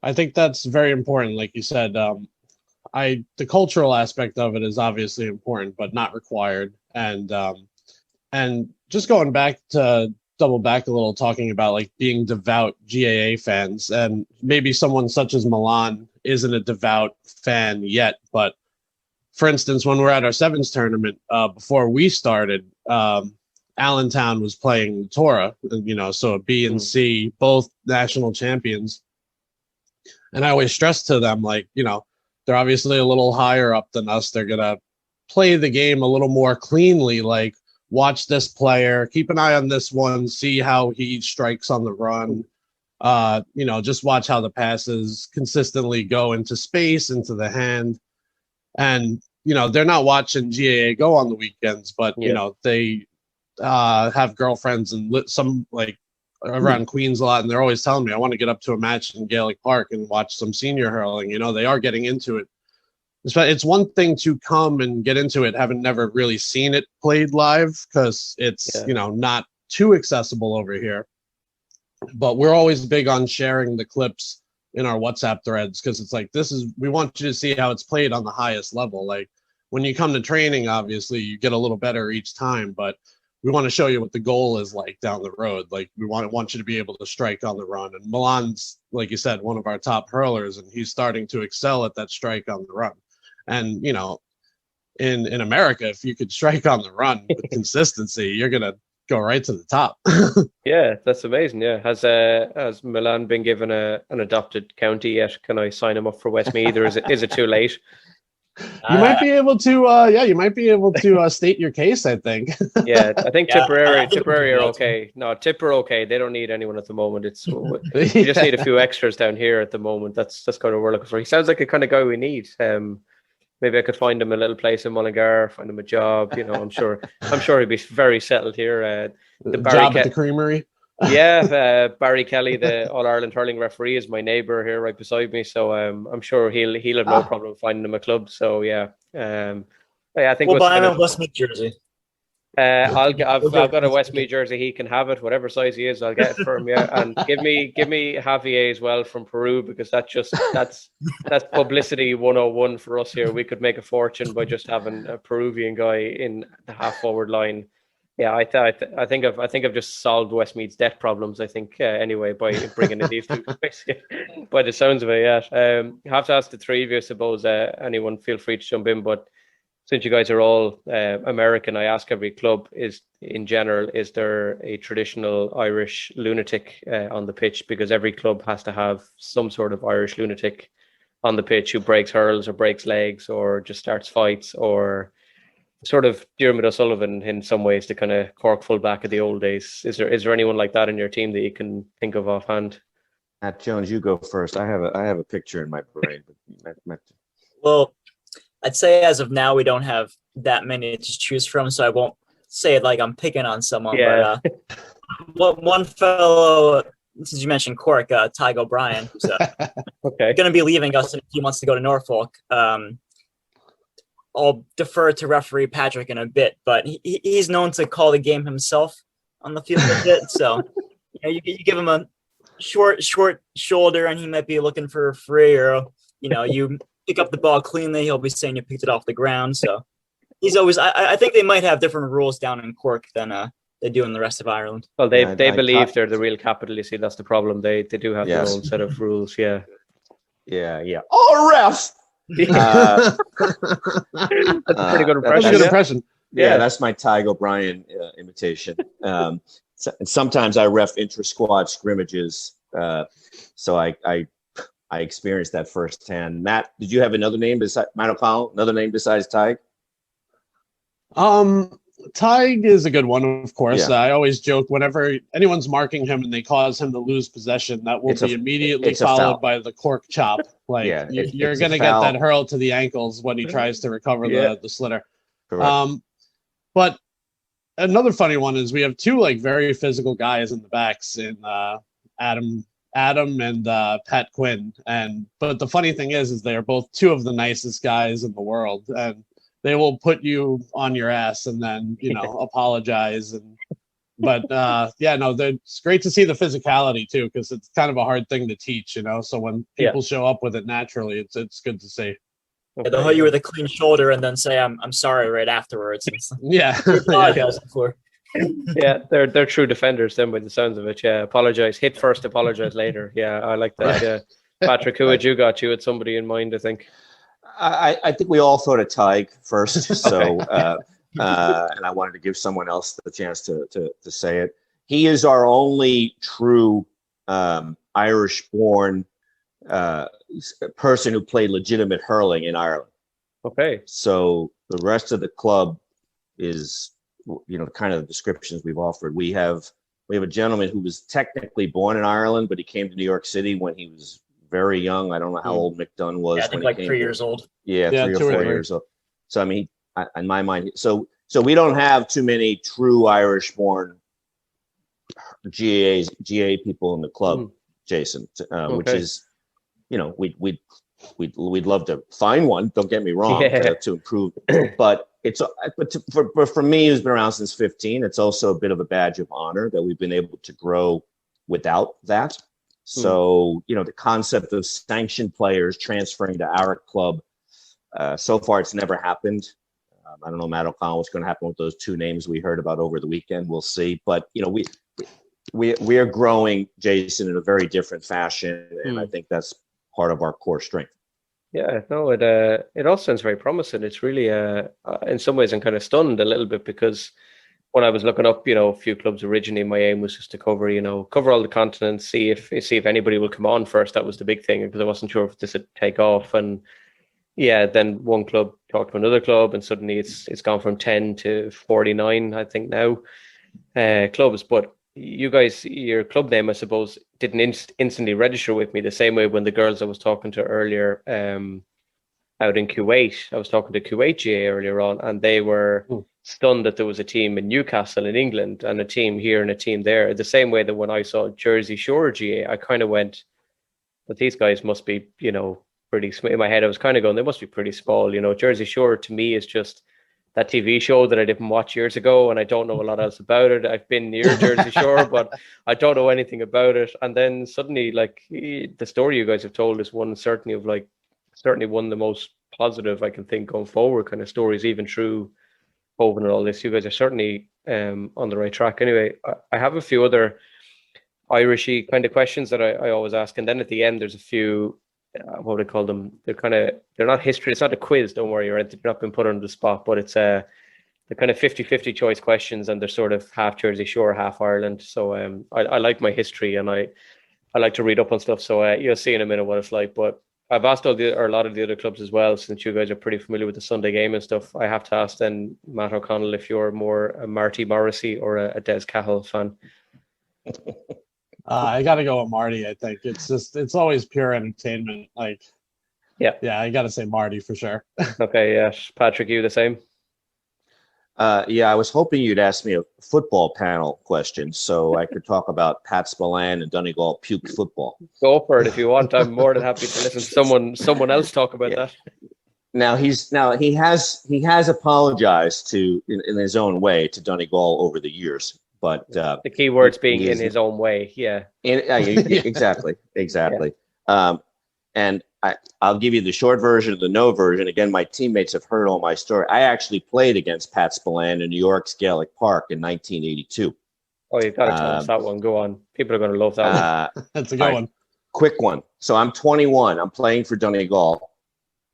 S5: I think that's very important. Like you said, the cultural aspect of it is obviously important, but not required. And just going back to double back a little, talking about like being devout GAA fans, and maybe someone such as Milan isn't a devout fan yet, but for instance, when we're at our sevens tournament, before we started, Allentown was playing Torah, so a B and C, both national champions. And I always stress to them, like, they're obviously a little higher up than us. They're going to play the game a little more cleanly, like, watch this player, keep an eye on this one, see how he strikes on the run. Just watch how the passes consistently go into space, into the hand. And, they're not watching GAA go on the weekends, but, they have girlfriends and some like around Queens a lot. And they're always telling me, I want to get up to a match in Gaelic Park and watch some senior hurling. They are getting into it. It's one thing to come and get into it, having never really seen it played live, because it's, not too accessible over here. But we're always big on sharing the clips in our WhatsApp threads, because it's like, we want you to see how it's played on the highest level. Like when you come to training, obviously you get a little better each time, but we want to show you what the goal is like down the road. Like we want you to be able to strike on the run. And Milan's, like you said, one of our top hurlers, and he's starting to excel at that strike on the run. And, in America, if you could strike on the run with consistency, you're going to go right to the top.
S2: Yeah, that's amazing. Yeah. Has Milan been given an adopted county yet? Can I sign him up for Westmeath, or is it too late?
S5: You might be able to, state your case, I think.
S2: Yeah, I think Tipperary are okay. No, Tipper okay. They don't need anyone at the moment. We just need a few extras down here at the moment. That's kind of what we're looking for. He sounds like a kind of guy we need. Maybe I could find him a little place in Mullingar, find him a job. I'm sure he'd be very settled here. The
S5: job at the creamery.
S2: Yeah, Barry Kelly, the All Ireland hurling referee, is my neighbour here right beside me. So I'm sure he'll have no problem finding him a club. So yeah, I think
S3: we'll buy him a Westmeath jersey.
S2: I've got a Westmeath jersey. He can have it, whatever size he is. I'll get it for him. Yeah, and give me Javier as well from Peru, because that's publicity 101 for us here. We could make a fortune by just having a Peruvian guy in the half forward line. Yeah, I think I've just solved Westmeath's debt problems. I think anyway, by bringing in these two guys. By the sounds of it, yeah. I have to ask the three of you. I suppose anyone feel free to jump in, but since you guys are all American, I ask every club: is there a traditional Irish lunatic on the pitch? Because every club has to have some sort of Irish lunatic on the pitch who breaks hurls or breaks legs or just starts fights, or sort of Diarmuid O'Sullivan in some ways, the kind of Cork fullback of the old days. Is there anyone like that in your team that you can think of offhand?
S6: Matt Jones, you go first. I have a picture in my brain.
S3: Well, I'd say as of now we don't have that many to choose from, so I won't say it like I'm picking on someone.
S2: Yeah.
S3: But one fellow, since you mentioned Cork, Ty O'Brien, who's
S2: okay,
S3: going to be leaving us in a few months to go to Norfolk. I'll defer to referee Patrick in a bit, but he's known to call the game himself on the field a bit. So you give him a short shoulder and he might be looking for a free, or you pick up the ball cleanly, he'll be saying you picked it off the ground. So he's always. I think they might have different rules down in Cork than they do in the rest of Ireland.
S2: Well, they believe they're the real capital. You see, that's the problem. They do have their own set of rules. Yeah.
S6: Oh, ref.
S2: That's a pretty good impression.
S6: Yeah, that's my Ty O'Brien imitation. Sometimes I ref intra-squad scrimmages, so I experienced that firsthand. Matt, did you have another name besides Matt O'Connell? Another name besides Ty?
S5: Tig is a good one, of course. Yeah. I always joke whenever anyone's marking him and they cause him to lose possession, that will be immediately followed by the Cork chop. Like you're going to get that hurl to the ankles when he tries to recover the slitter. But another funny one is we have two very physical guys in the backs in Adam and Pat Quinn. But the funny thing is they are both two of the nicest guys in the world, and they will put you on your ass and then, apologize. But it's great to see the physicality too, because it's kind of a hard thing to teach, So when people show up with it naturally, it's good to see.
S3: Yeah, they'll hit you with a clean shoulder and then say, I'm sorry right afterwards.
S5: Yeah.
S2: Yeah, they're true defenders then by the sounds of it. Yeah, apologize. Hit first, apologize later. Yeah, I like that. Yeah. Patrick, who had you got? You had somebody in mind, I think.
S6: I think we all thought of Tig first, so and I wanted to give someone else the chance to say it. He is our only true Irish-born person who played legitimate hurling in Ireland.
S2: Okay.
S6: So the rest of the club is, kind of the descriptions we've offered. We have a gentleman who was technically born in Ireland, but he came to New York City when he was very young. I don't know how old Mick Dunn was.
S3: Yeah, I think
S6: when
S3: 3 years old.
S6: Yeah, 3 or 4 years old. So I mean, in my mind, so we don't have too many true Irish-born GAA people in the club, Jason. Which is, we'd love to find one. Don't get me wrong, to improve. But for me, who's been around since 15, it's also a bit of a badge of honor that we've been able to grow without that. So, the concept of sanctioned players transferring to our club, so far it's never happened. I don't know, Matt O'Connell, what's going to happen with those two names we heard about over the weekend. We'll see. But, we are growing, Jason, in a very different fashion, and I think that's part of our core strength.
S2: Yeah, no, it all sounds very promising. It's really, in some ways, I'm kind of stunned a little bit, because when I was looking up, a few clubs originally, my aim was just to cover all the continents, see if anybody will come on first. That was the big thing, because I wasn't sure if this would take off. And then one club talked to another club, and suddenly it's gone from 10 to 49, I think now, clubs. But you guys, your club name, I suppose, didn't instantly register with me the same way when the girls I was talking to earlier out in Kuwait. I was talking to Kuwait GA earlier on, and they were stunned that there was a team in Newcastle in England and a team here and a team there. The same way that when I saw Jersey Shore GA, I kind of went, but these guys must be, pretty small. In my head, I was kind of going, they must be pretty small. Jersey Shore to me is just that TV show that I didn't watch years ago, and I don't know a lot else about it. I've been near Jersey Shore, but I don't know anything about it. And then suddenly, like, the story you guys have told is one certainly one of the most positive I can think going forward kind of stories, even through COVID and all this. You guys are certainly on the right track. Anyway, I have a few other Irishy kind of questions that I always ask, and then at the end there's a few what would I call them? They're not history. It's not a quiz. Don't worry, you're not been put on the spot, but it's they're kind of 50-50 choice questions, and they're sort of half Jersey Shore, half Ireland. So I like my history, and I like to read up on stuff. So you'll see in a minute what it's like. But I've asked a lot of the other clubs as well, since you guys are pretty familiar with the Sunday game and stuff. I have to ask then, Matt O'Connell, if you're more a Marty Morrissey or a Des Cahill fan.
S5: I got to go with Marty. I think it's always pure entertainment. Like, yeah, I got to say Marty for sure.
S2: Okay, yeah, Patrick, you the same?
S6: Yeah, I was hoping you'd ask me a football panel question so I could talk about Pat Spillane and Donegal puke football.
S2: Go for it if you want. I'm more than happy to listen to someone else talk about that.
S6: Now he has apologized in his own way to Donegal over the years. But
S2: the key words being in his own way, yeah.
S6: Exactly. Yeah. And I'll give you the short version, the no version. Again, my teammates have heard all my story. I actually played against Pat Spillane in New York's Gaelic Park in 1982.
S2: Oh, you've got to tell us that one. Go on. People are going to love that
S5: one. That's a good one.
S6: Quick one. So I'm 21. I'm playing for Donegal.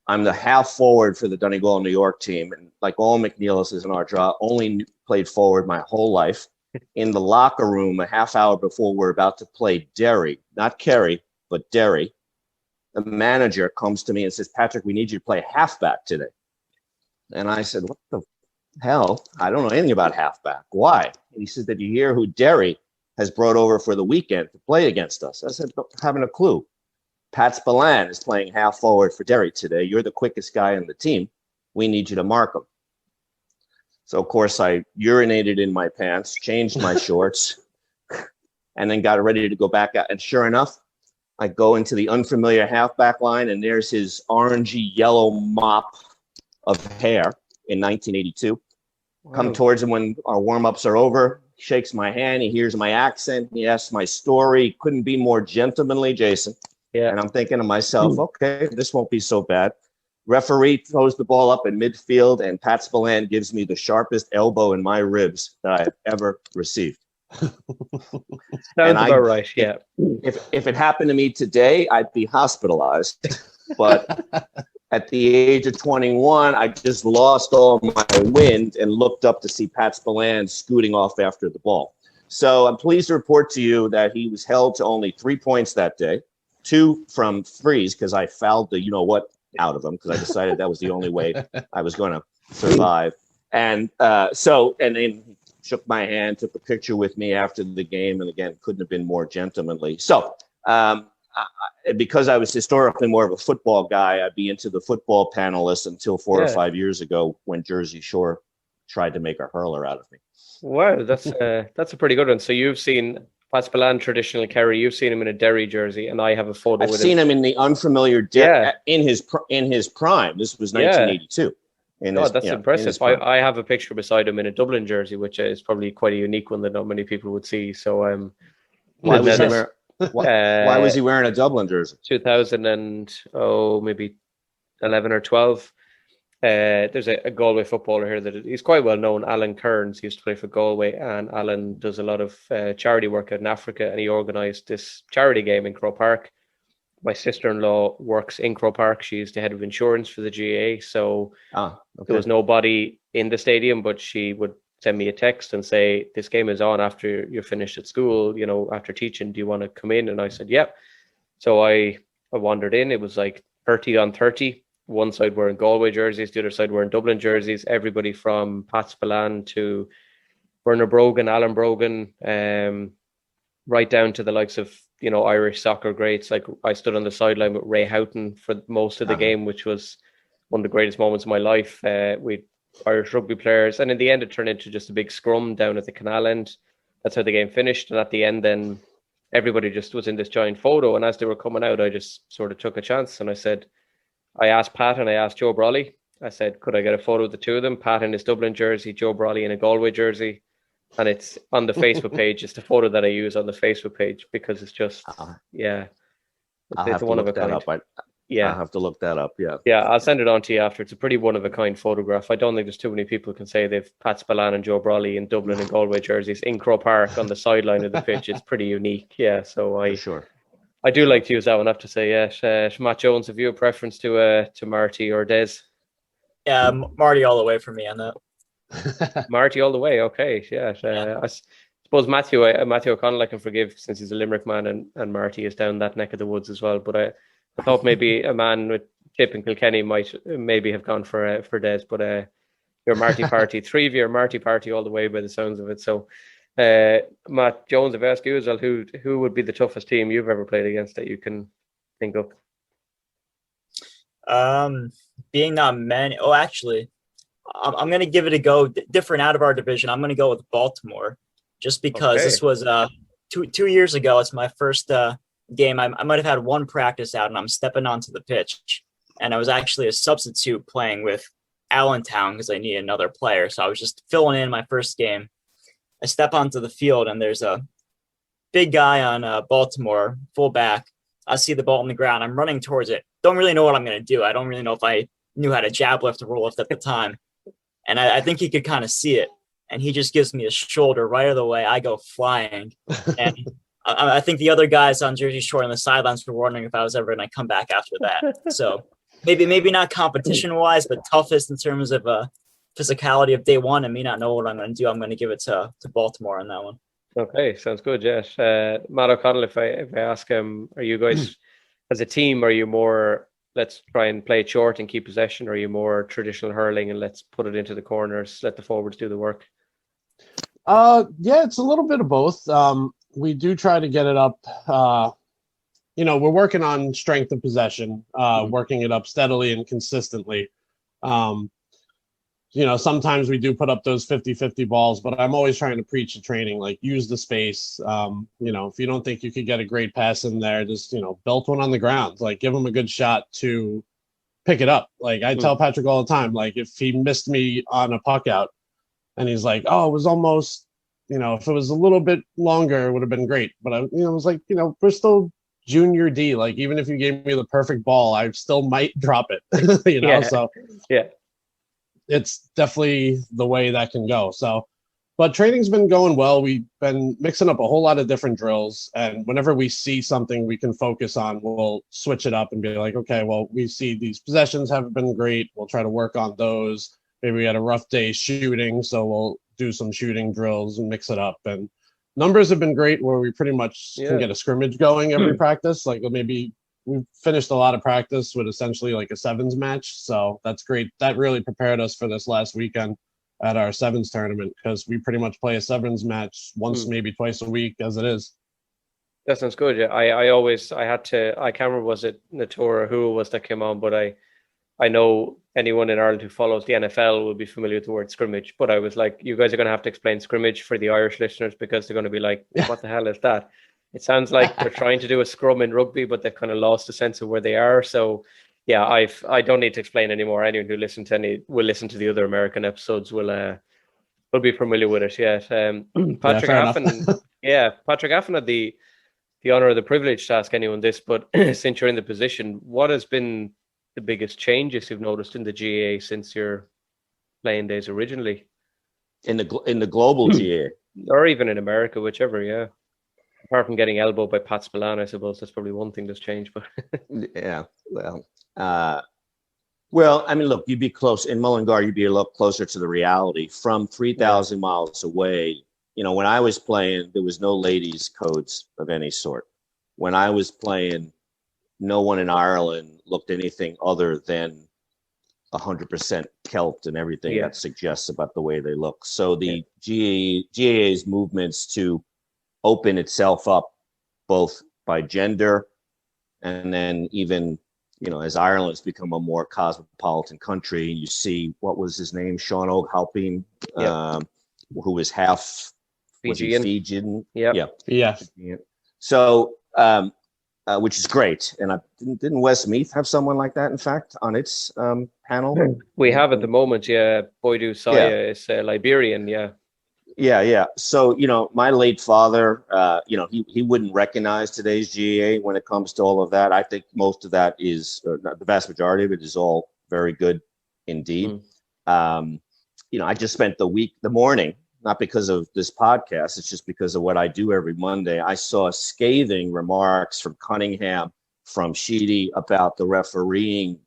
S6: I'm the half forward for the Donegal New York team. And like all Mcneilless is in our draw, only played forward my whole life. In the locker room a half hour before we're about to play Derry, not Kerry, but Derry, the manager comes to me and says, Patrick, we need you to play halfback today. And I said, what the hell? I don't know anything about halfback. Why? And he says, did you hear who Derry has brought over for the weekend to play against us? I said, don't have a clue. Pat Spillane is playing half forward for Derry today. You're the quickest guy on the team. We need you to mark him. So, of course, I urinated in my pants, changed my shorts, and then got ready to go back out. And sure enough, I go into the unfamiliar halfback line, and there's his orangey yellow mop of hair in 1982. Wow. Come towards him when our warm-ups are over, shakes my hand, he hears my accent, he asks my story. Couldn't be more gentlemanly, Jason. Yeah. And I'm thinking to myself, okay, this won't be so bad. Referee throws the ball up in midfield, and Pat Spillane gives me the sharpest elbow in my ribs that I've ever received.
S2: Sounds about right, yeah.
S6: If it happened to me today, I'd be hospitalized. But at the age of 21, I just lost all my wind and looked up to see Pat Spillane scooting off after the ball. So I'm pleased to report to you that he was held to only 3 points that day, 2 from freeze because I fouled the you-know-what out of him because I decided that was the only way I was going to survive. And then he shook my hand, took a picture with me after the game, and again, couldn't have been more gentlemanly. So because I was historically more of a football guy, I'd be into the football panelists until 4 or 5 years ago when Jersey Shore tried to make a hurler out of me.
S2: Wow, that's a pretty good one. So you've seen Pat Spillane, traditional Kerry. You've seen him in a Derry jersey, and I have a photo.
S6: I've seen him in the unfamiliar in his prime. This was 1982.
S2: That's impressive. I have a picture beside him in a Dublin jersey, which is probably quite a unique one that not many people would see. So,
S6: why was he wearing a Dublin jersey?
S2: 2000 and maybe 11 or 12. There's a Galway footballer here that he's quite well known, Alan Kearns. He used to play for Galway, and Alan does a lot of charity work out in Africa, and he organised this charity game in Croke Park. My sister-in-law works in Croke Park. She's the head of insurance for the GAA, so there was nobody in the stadium, but she would send me a text and say, this game is on after you're finished at school, after teaching, do you want to come in? And I said, yep. So I wandered in. It was like 30 on 30. One side wearing Galway jerseys, the other side wearing Dublin jerseys. Everybody from Pat Spillane to Bernard Brogan, Alan Brogan, right down to the likes of Irish soccer greats. Like I stood on the sideline with Ray Houghton for most of the game, which was one of the greatest moments of my life. We Irish rugby players, and in the end, it turned into just a big scrum down at the canal end. That's how the game finished. And at the end, then everybody just was in this giant photo. And as they were coming out, I just sort of took a chance, and I asked Pat and I asked Joe Brawley. I said, could I get a photo of the two of them? Pat in his Dublin jersey, Joe Brawley in a Galway jersey. And it's on the Facebook page. It's the photo that I use on the Facebook page because it's just, yeah.
S6: I'll have to look that up.
S2: Yeah.
S6: I'll have to look that up. Yeah.
S2: Yeah, I'll send it on to you after. It's a pretty one-of-a-kind photograph. I don't think there's too many people who can say they've Pat Spillane and Joe Brawley in Dublin and Galway jerseys in Croke Park on the sideline of the pitch. It's pretty unique. Yeah, so I do like to use that one, I have to say. Yeah, Matt Jones, have you a preference to Marty or Des?
S3: Yeah, Marty all the way for me on that.
S2: Marty all the way. Okay, yeah. I suppose Matthew O'Connell I can forgive since he's a Limerick man, and Marty is down that neck of the woods as well. But I thought maybe a man with Tip and Kilkenny might maybe have gone for Des. But your Marty party, three of your Marty party all the way by the sounds of it. So Matt Jones, if I ask you as well, who would be the toughest team you've ever played against that you can think of?
S3: Being not many. Oh, actually, I'm going to give it a go. Different out of our division. I'm going to go with Baltimore, just because this was 2 years ago. It's my first game. I might have had one practice out, and I'm stepping onto the pitch, and I was actually a substitute playing with Allentown because I needed another player. So I was just filling in my first game. I step onto the field, and there's a big guy on Baltimore, fullback. I see the ball on the ground. I'm running towards it. Don't really know what I'm going to do. I don't really know if I knew how to jab lift or roll lift at the time. And I think he could kind of see it. And he just gives me a shoulder right of the way. I go flying. And I think the other guys on Jersey Shore on the sidelines were wondering if I was ever going to come back after that. So maybe not competition-wise, but toughest in terms of physicality of day one and me not know what I'm going to do. I'm going to give it to Baltimore on that one.
S2: Okay, sounds good, yes. Matt O'Connell, if I ask him, are you guys, as a team, are you more, let's try and play it short and keep possession, or are you more traditional hurling and let's put it into the corners, let the forwards do the work?
S5: Yeah, it's a little bit of both. We do try to get it up. We're working on strength of possession, working it up steadily and consistently. Sometimes we do put up those 50-50 balls, but I'm always trying to preach to training, like use the space. If you don't think you could get a great pass in there, just, belt one on the ground, like give them a good shot to pick it up. Like I tell Patrick all the time, like if he missed me on a puck out and he's like, oh, it was almost, if it was a little bit longer, it would have been great. But I was like, we're still junior D. Like even if you gave me the perfect ball, I still might drop it, So
S2: yeah.
S5: It's definitely the way that can go. So, but training's been going well. We've been mixing up a whole lot of different drills. And whenever we see something we can focus on, we'll switch it up and be like, okay, well, we see these possessions haven't been great. We'll try to work on those. Maybe we had a rough day shooting, so we'll do some shooting drills and mix it up. And numbers have been great where we pretty much can get a scrimmage going every practice. Like maybe we've finished a lot of practice with essentially like a sevens match. So that's great. That really prepared us for this last weekend at our sevens tournament, because we pretty much play a sevens match once, maybe twice a week as it is.
S2: That sounds good. Yeah. I can't remember, was it Natura or who it was that came on, but I know anyone in Ireland who follows the NFL will be familiar with the word scrimmage, but I was like, you guys are going to have to explain scrimmage for the Irish listeners, because they're going to be like, what the hell is that? It sounds like they're trying to do a scrum in rugby, but they've kind of lost the sense of where they are. So, yeah, I don't need to explain anymore. Anyone who will listen to the other American episodes will be familiar with it. Yeah, Patrick Affin. Patrick Affin had the honor or the privilege to ask anyone this, but since you're in the position, what has been the biggest changes you've noticed in the GAA since your playing days originally?
S6: In the global GAA,
S2: or even in America, whichever. Yeah. Apart from getting elbowed by Pat Spillane, I suppose that's probably one thing that's changed. But
S6: yeah, well, I mean, look, you'd be close in Mullingar. You'd be a lot closer to the reality. From 3,000 miles away, when I was playing, there was no ladies' codes of any sort. When I was playing, no one in Ireland looked anything other than 100% Celt and everything that suggests about the way they look. So the GAA's movements to open itself up both by gender and then even as Ireland's become a more cosmopolitan country, and you see, what was his name, Sean O'Halpine, who was half Fijian.
S5: Yeah.
S6: So, which is great. And didn't Westmeath have someone like that, in fact, on its panel?
S2: We have at the moment, Boydu Saya is Liberian,
S6: Yeah. So, my late father, he wouldn't recognize today's GAA when it comes to all of that. I think most of that is, the vast majority of it is all very good indeed. I just spent the morning, not because of this podcast, it's just because of what I do every Monday. I saw scathing remarks from Cunningham, from Sheedy about the refereeing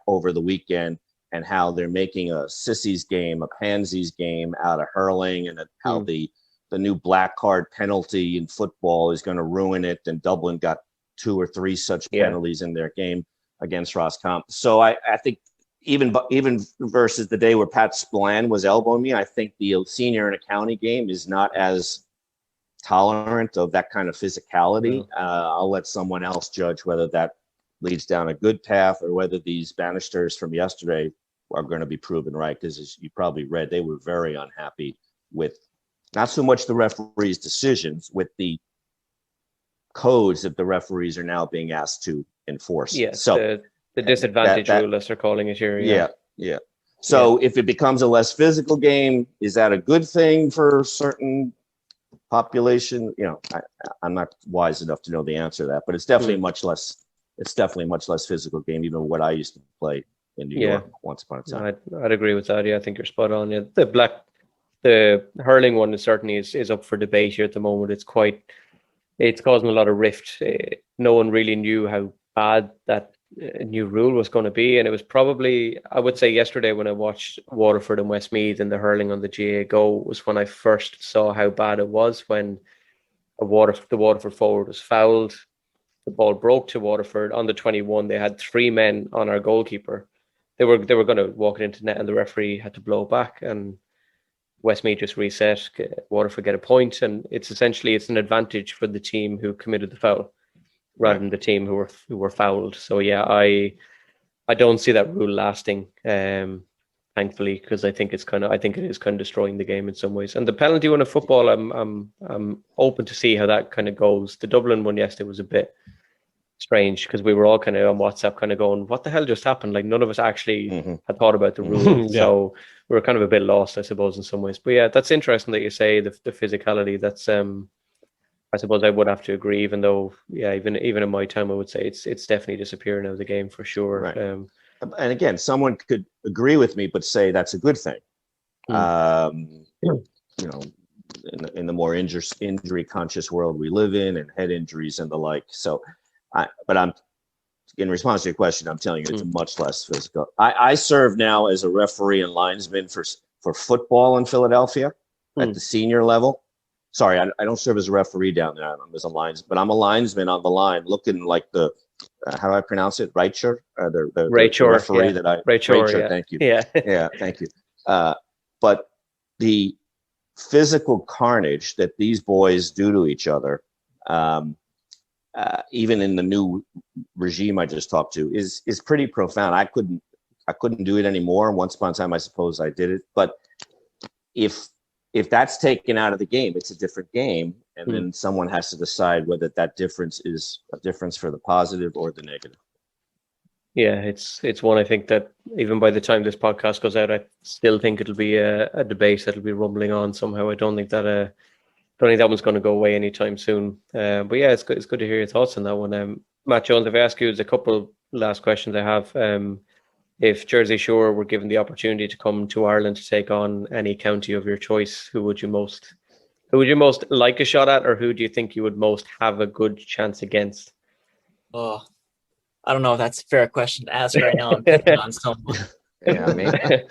S6: over the weekend, and how they're making a sissies game, a pansies game out of hurling, and how the new black card penalty in football is going to ruin it. And Dublin got 2 or 3 such penalties in their game against Roscommon. So I think even versus the day where Pat Spillane was elbowing me, I think the senior and a county game is not as tolerant of that kind of physicality. I'll let someone else judge whether that leads down a good path or whether these banisters from yesterday are going to be proven right, because as you probably read, they were very unhappy with not so much the referees' decisions, with the codes that the referees are now being asked to enforce.
S2: So the disadvantage rule, as they're calling it here.
S6: Yeah. So if it becomes a less physical game, is that a good thing for certain population? I'm not wise enough to know the answer to that, but it's definitely much less. It's definitely a much less physical game, even what I used to play in New York once upon a time.
S2: I'd agree with that. I think you're spot on. The hurling one certainly is up for debate here at the moment. It's causing a lot of rift. No one really knew how bad that new rule was going to be, and it was probably, I would say, yesterday when I watched Waterford and Westmeath and the hurling on the GAA Go was when I first saw how bad it was. When the Waterford forward was fouled, the ball broke to Waterford on the 21. They had 3 men on our goalkeeper. They were going to walk it into net, and the referee had to blow back, and Westmeath just reset. Waterford get a point, and it's an advantage for the team who committed the foul rather than the team who were fouled. So I don't see that rule lasting, thankfully, because I think it is kind of destroying the game in some ways. And the penalty one of football, I'm open to see how that kind of goes. The Dublin one yesterday was a bit strange, because we were all kind of on WhatsApp kind of going, what the hell just happened? Like, none of us actually had thought about the rule. So we were kind of a bit lost, I suppose, in some ways. But that's interesting that you say the physicality. That's I suppose I would have to agree, even though even in my time I would say it's definitely disappearing out of the game for sure.
S6: Right. And again, someone could agree with me but say that's a good thing. In the more injury conscious world we live in, and head injuries and the like. So but I'm, in response to your question, I'm telling you it's much less physical. I serve now as a referee and linesman for football in Philadelphia at the senior level. Sorry, I don't serve as a referee down there. I'm as a linesman, but I'm a linesman on the line, looking like the how do I pronounce it? Raichur, the referee that I Raichur. Thank you. Thank you. But the physical carnage that these boys do to each other, even in the new regime I just talked to, is pretty profound. I couldn't do it anymore. Once upon a time, I suppose I did it, but if that's taken out of the game, it's a different game, and then someone has to decide whether that difference is a difference for the positive or the negative.
S2: Yeah, it's one I think that even by the time this podcast goes out, I still think it'll be a debate that'll be rumbling on somehow. I don't think that one's going to go away anytime soon. But yeah, it's good to hear your thoughts on that one. Matt Jones, if I ask you, there's a couple last questions I have. If Jersey Shore were given the opportunity to come to Ireland to take on any county of your choice, who would you most like a shot at, or who do you think you would most have a good chance against?
S3: Oh, I don't know if that's a fair question to ask right now. I'm picking on someone.
S6: Yeah,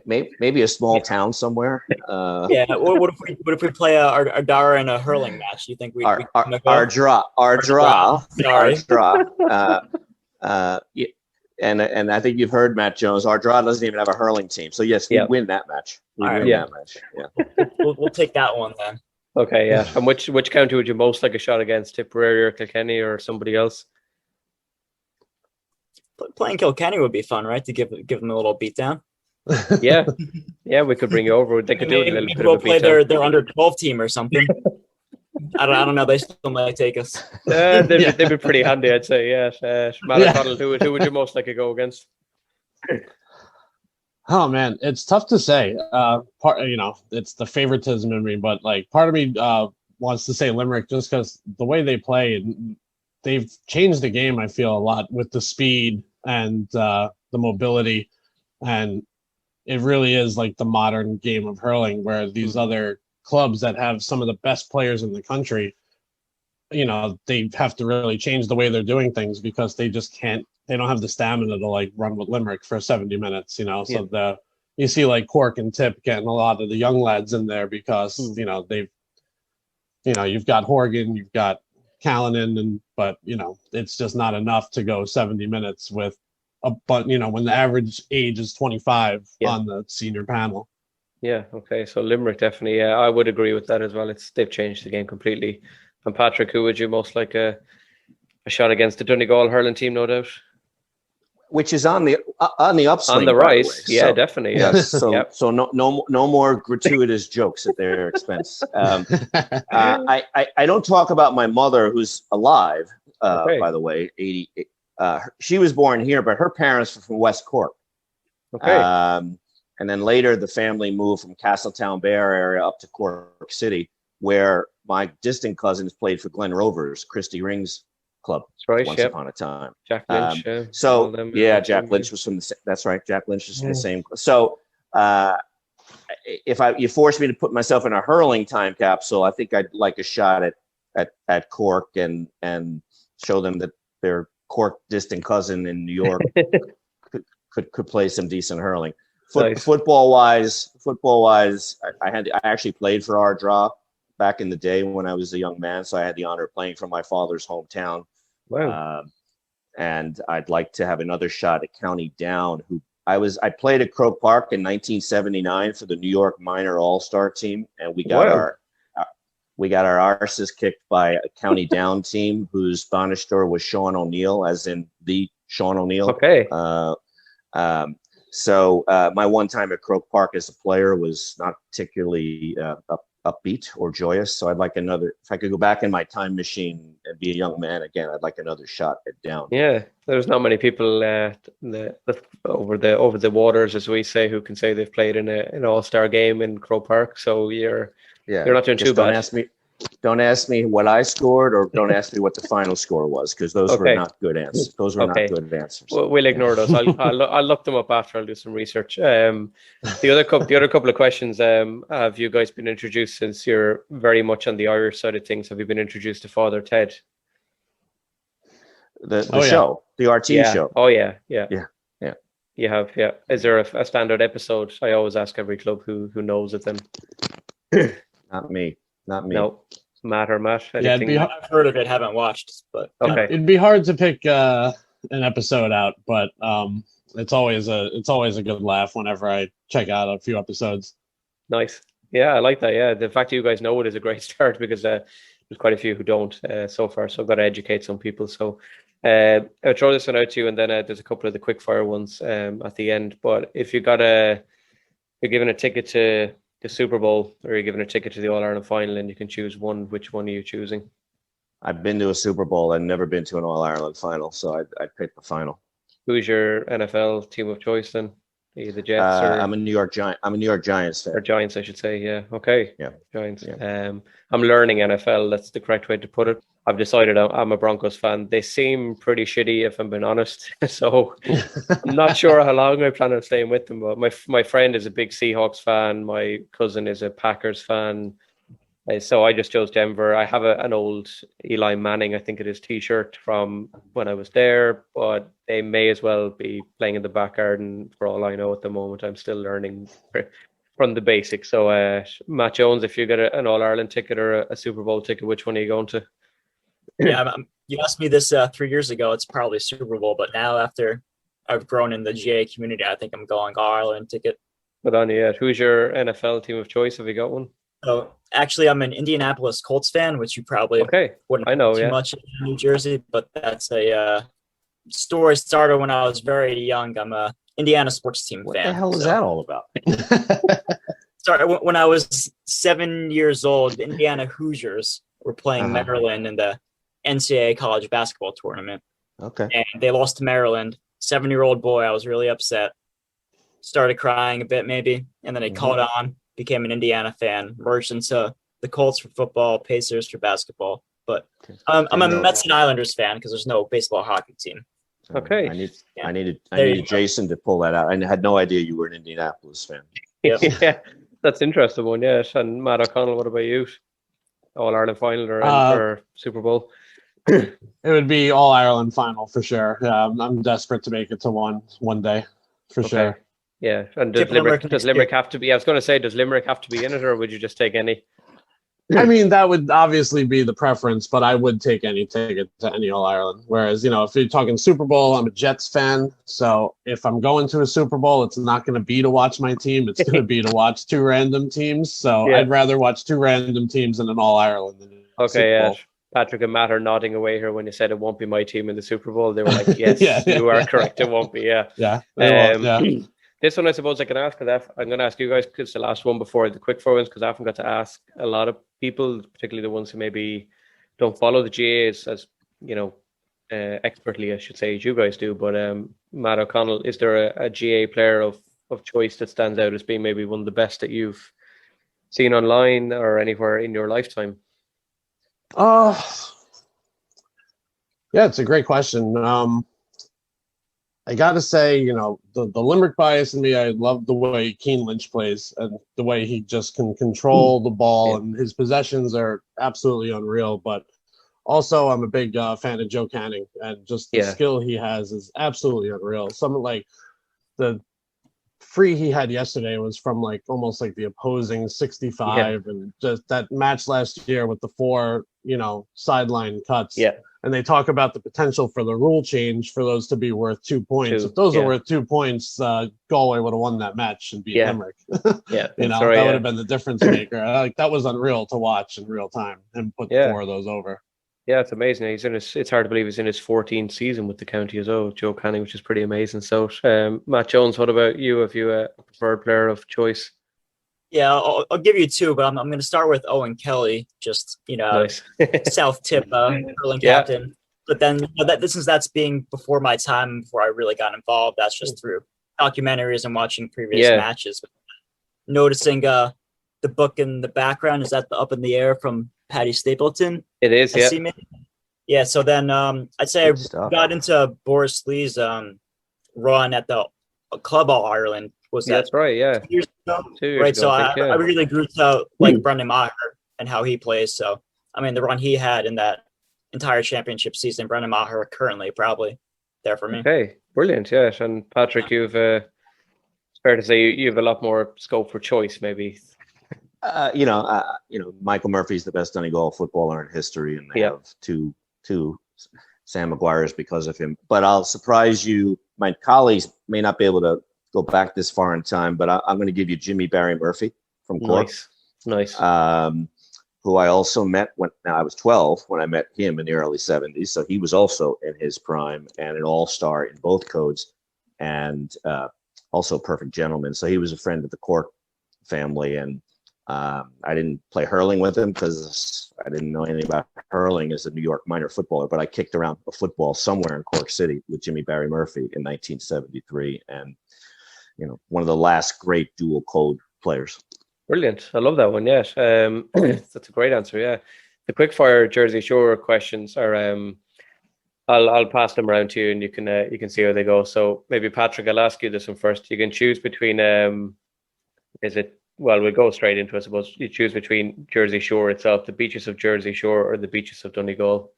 S6: maybe a small town somewhere.
S3: What if we play our Dara in a hurling match? Do you think
S6: our draw? And I think you've heard Matt Jones. Our draw doesn't even have a hurling team, so yes, we win that match. That match. Yeah,
S3: we'll take that one then.
S2: Okay, yeah. And which county would you most like a shot against? Tipperary or Kilkenny or somebody else?
S3: Playing Kilkenny would be fun, right? To give them a little beatdown.
S2: Yeah, yeah, we could bring you over. They could do it a little bit
S3: We'll
S2: of a
S3: play
S2: beatdown.
S3: their under 12 team or something. I don't know. They still might take us.
S2: They'd be pretty handy, I'd say. Yeah, Malacottle, who would you most like to go against?
S5: Oh man, it's tough to say. It's the favoritism in me, but like part of me wants to say Limerick just because the way they play, they've changed the game. I feel a lot with the speed and the mobility, and it really is like the modern game of hurling, where these other clubs that have some of the best players in the country, they have to really change the way they're doing things because they just can't. They don't have the stamina to like run with Limerick for 70 minutes, So you see like Cork and Tip getting a lot of the young lads in there because you've got Horgan, you've got Callanan, but it's just not enough to go 70 minutes with when the average age is 25 on the senior panel.
S2: Yeah. Okay. So Limerick definitely. Yeah, I would agree with that as well. They've changed the game completely. And Patrick, who would you most like a shot against? The Donegal hurling team, no doubt.
S6: Which is on the upswing,
S2: on the rise.
S6: The
S2: yeah, definitely.
S6: Yes. So no more gratuitous jokes at their expense. I don't talk about my mother, who's alive. By the way, 80. She was born here, but her parents were from West Cork.
S2: Okay.
S6: And then later, the family moved from Castletown Bear area up to Cork City, where my distant cousins played for Glen Rovers, Christy Ring's club.
S2: That's right.
S6: Once upon a time.
S2: Jack Lynch.
S6: Jack Lynch was from the. That's right. Jack Lynch was from the same. So, if you force me to put myself in a hurling time capsule, I think I'd like a shot at Cork and show them that their Cork distant cousin in New York could play some decent hurling.
S2: Nice.
S6: Football wise, I actually played for Ardra back in the day when I was a young man, so I had the honor of playing for my father's hometown.
S2: Wow.
S6: And I'd like to have another shot at County Down. I played at Croke Park in 1979 for the New York Minor All-Star team, and we got our arses kicked by a County Down team whose banisher was Sean O'Neill, as in the Sean O'Neill.
S2: Okay.
S6: So my one time at Croke Park as a player was not particularly upbeat or joyous. So I'd like another. If I could go back in my time machine and be a young man again, I'd like another shot at Down.
S2: Yeah, there's not many people over the waters, as we say, who can say they've played in an all-star game in Croke Park. So you're not doing too bad.
S6: Don't ask me what I scored, or don't ask me what the final score was, because those were not good answers. Those were not good answers.
S2: Well, we'll ignore those. I'll look them up after. I'll do some research. The other couple of questions. Have you guys been introduced, since you're very much on the Irish side of things? Have you been introduced to Father Ted?
S6: The show, the RT show.
S2: Oh yeah. You have, yeah. Is there a standard episode? I always ask every club who knows it then.
S6: Not me.
S2: No, Matt or Matt.
S3: I've heard of it, haven't watched, but
S2: okay.
S5: It'd be hard to pick an episode out, but it's always a good laugh whenever I check out a few episodes.
S2: Nice. Yeah, I like that. Yeah, the fact that you guys know it is a great start, because there's quite a few who don't so far. So I've got to educate some people. So I'll throw this one out to you, and then there's a couple of the quick fire ones at the end. But if you're given a ticket to the Super Bowl, or you're given a ticket to the All-Ireland final, and you can choose one, which one are you choosing?
S6: I've been to a Super Bowl. I've never been to an All-Ireland final, so I'd pick the final.
S2: Who's your NFL team of choice then? Are you the Jets?
S6: I'm a New York Giants fan.
S2: Or Giants, I should say. Yeah. Okay.
S6: Yeah.
S2: Giants.
S6: Yeah.
S2: I'm learning NFL. That's the correct way to put it. I've decided I'm a Broncos fan. They seem pretty shitty, if I'm being honest. So I'm not sure how long I plan on staying with them. But my friend is a big Seahawks fan. My cousin is a Packers fan. So I just chose Denver. I have an old Eli Manning, I think it is, T-shirt from when I was there, but they may as well be playing in the back garden for all I know at the moment. I'm still learning from the basics. So Matt Jones, if you get an All-Ireland ticket or a Super Bowl ticket, which one are you going to?
S3: Yeah, you asked me this 3 years ago. It's probably Super Bowl, but now after I've grown in the GA community, I think I'm going All-Ireland ticket.
S2: But on yet, who's your NFL team of choice? Have you got one?
S3: So actually, I'm an Indianapolis Colts fan, which you probably wouldn't know too much in New Jersey, but that's story started when I was very young. I'm a Indiana sports team
S6: What
S3: fan.
S6: the hell is that all about?
S3: Sorry, when I was 7 years old, the Indiana Hoosiers were playing Maryland in the NCAA college basketball tournament.
S6: Okay.
S3: And they lost to Maryland. 7-year-old boy, I was really upset. Started crying a bit maybe. And then I caught on, became an Indiana fan, merged into the Colts for football, Pacers for basketball. But I'm a Mets and Islanders fan because there's no baseball hockey team.
S2: Okay.
S6: I needed Jason to pull that out. I had no idea you were an Indianapolis fan.
S3: Yep.
S2: Yeah, that's an interesting one, yes. And Matt O'Connell, what about you? All Ireland final or Super Bowl?
S5: It would be All Ireland final for sure. I'm desperate to make it to one day for sure.
S2: Yeah, and does Limerick have to be? I was going to say, does Limerick have to be in it, or would you just take any?
S5: I mean, that would obviously be the preference, but I would take any ticket to any All Ireland. Whereas, if you're talking Super Bowl, I'm a Jets fan. So if I'm going to a Super Bowl, it's not going to be to watch my team. It's going to be to watch two random teams. So I'd rather watch two random teams in an All Ireland than a Super Bowl.
S2: Patrick and Matt are nodding away here when you said it won't be my team in the Super Bowl. They were like, yes, you are correct. It won't be. Yeah. This one, I suppose I can ask, because I'm going to ask you guys, because it's the last one before the quick ones, because I haven't got to ask a lot of people, particularly the ones who maybe don't follow the GAAs as, expertly, I should say, as you guys do. But Matt O'Connell, is there a GAA player of choice that stands out as being maybe one of the best that you've seen online or anywhere in your lifetime?
S5: Yeah, it's a great question. I got to say, the Limerick bias in me, I love the way Keane Lynch plays and the way he just can control the ball, and his possessions are absolutely unreal. But also, I'm a big fan of Joe Canning, and just the skill he has is absolutely unreal. Something like the free he had yesterday was from almost like the opposing 65, and just that match last year with the 4, sideline cuts. Yeah. And they talk about the potential for the rule change for those to be worth 2 points. If those are worth 2 points, Galway would have won that match and beat Limerick. That would have been the difference maker. That was unreal to watch in real time and put 4 of those over.
S2: Yeah, it's amazing. It's hard to believe he's in his 14th season with the county as well, Joe Canning, which is pretty amazing. So, Matt Jones, what about you? Have you a preferred player of choice?
S3: Yeah, I'll give you 2, but I'm going to start with Owen Kelly, just,
S2: nice.
S3: South Tip hurling captain. But then since that's being before my time, before I really got involved, that's just through documentaries and watching previous matches. But noticing the book in the background, is that the Up in the Air from Patty Stapleton?
S2: It is,
S3: yeah. So then I'd say I got into Boris Lee's run at the Club All Ireland.
S2: That's right, yeah.
S3: 2 years ago? 2 years ago, so I really grew to like Brendan Maher and how he plays. So, I mean, the run he had in that entire championship season, Brendan Maher currently probably there for me.
S2: Okay, brilliant, yes. And Patrick, you've it's fair to say you have a lot more scope for choice, maybe.
S6: Michael Murphy's the best Donegal footballer in history, and they have two Sam Maguires because of him. But I'll surprise you. My colleagues may not be able to go back this far in time, but I'm going to give you Jimmy Barry Murphy from Cork.
S2: Nice.
S6: Who I also met when I was 12 when I met him in the early 70s. So he was also in his prime and an all-star in both codes, and also a perfect gentleman. So he was a friend of the Cork family, and I didn't play hurling with him because I didn't know anything about hurling as a New York minor footballer, but I kicked around a football somewhere in Cork City with Jimmy Barry Murphy in 1973. And one of the last great dual code players.
S2: Brilliant. I love that one. Yes. That's a great answer. Yeah. The quickfire Jersey Shore questions are, I'll pass them around to you and you can see how they go. So maybe Patrick, I'll ask you this one first. You can choose between, we'll go straight into it, I suppose. You choose between Jersey Shore itself, the beaches of Jersey Shore, or the beaches of Donegal.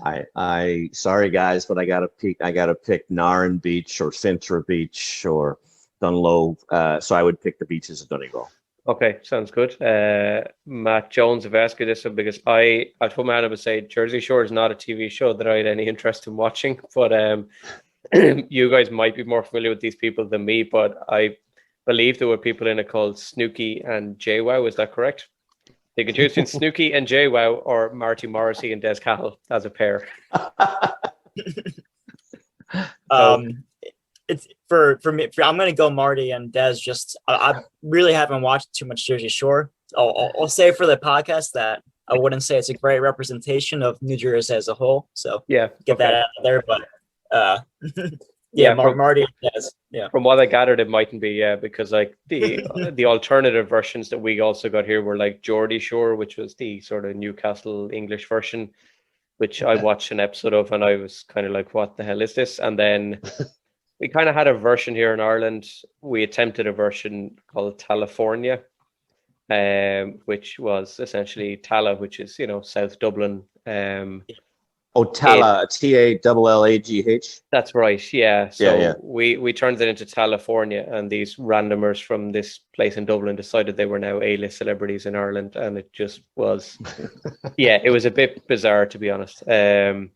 S6: I sorry guys, but I gotta pick Nairn Beach or Fintra Beach or Dunlow. So I would pick the beaches of Donegal.
S2: Okay, sounds good. Matt Jones, if I ask you this one, because I told Matt I would say Jersey Shore is not a TV show that I had any interest in watching, but you guys might be more familiar with these people than me, but I believe there were people in it called Snooki and Jwow. Is that correct? You can choose between Snooki and Jwow or Marty Morrissey and Des as a pair.
S3: It's for me. I'm gonna go Marty and Des. Just I really haven't watched too much Jersey Shore. I'll say for the podcast that I wouldn't say it's a great representation of New Jersey as a whole. So
S1: Yeah,
S3: get that out there. But Marty and Des. Yeah.
S1: From what I gathered, it mightn't be, because like the alternative versions that we also got here were like Geordie Shore, which was the sort of Newcastle English version, which I watched an episode of, and I was kind of like, what the hell is this? And then we kind of had a version here in Ireland. We attempted a version called Tallafornia, which was essentially Talla, which is, South Dublin.
S6: Talla, Tallagh.
S1: That's right, yeah. So
S6: yeah.
S1: We turned it into Tallafornia, and these randomers from this place in Dublin decided they were now A-list celebrities in Ireland, and it just was, it was a bit bizarre, to be honest. But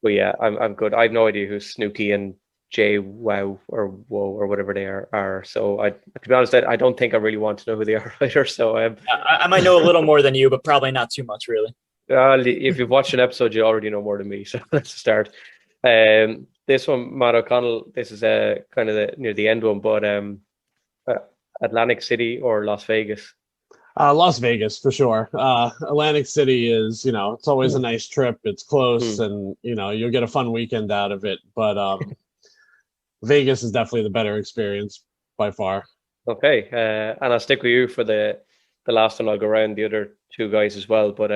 S1: yeah, I'm good. I have no idea who Snooki and Jwow or whatever they are. So to be honest, I don't think I really want to know who they are either. So
S3: I might know a little more than you, but probably not too much, really.
S1: If you've watched an episode, you already know more than me. So let's start. This one, Matt O'Connell, this is kind of near the end one, but Atlantic City or Las Vegas?
S5: Las Vegas for sure. Atlantic City is, it's always a nice trip. It's close, and you'll get a fun weekend out of it. But Vegas is definitely the better experience by far.
S1: Okay, and I'll stick with you for the last one. I'll go around the other two guys as well, but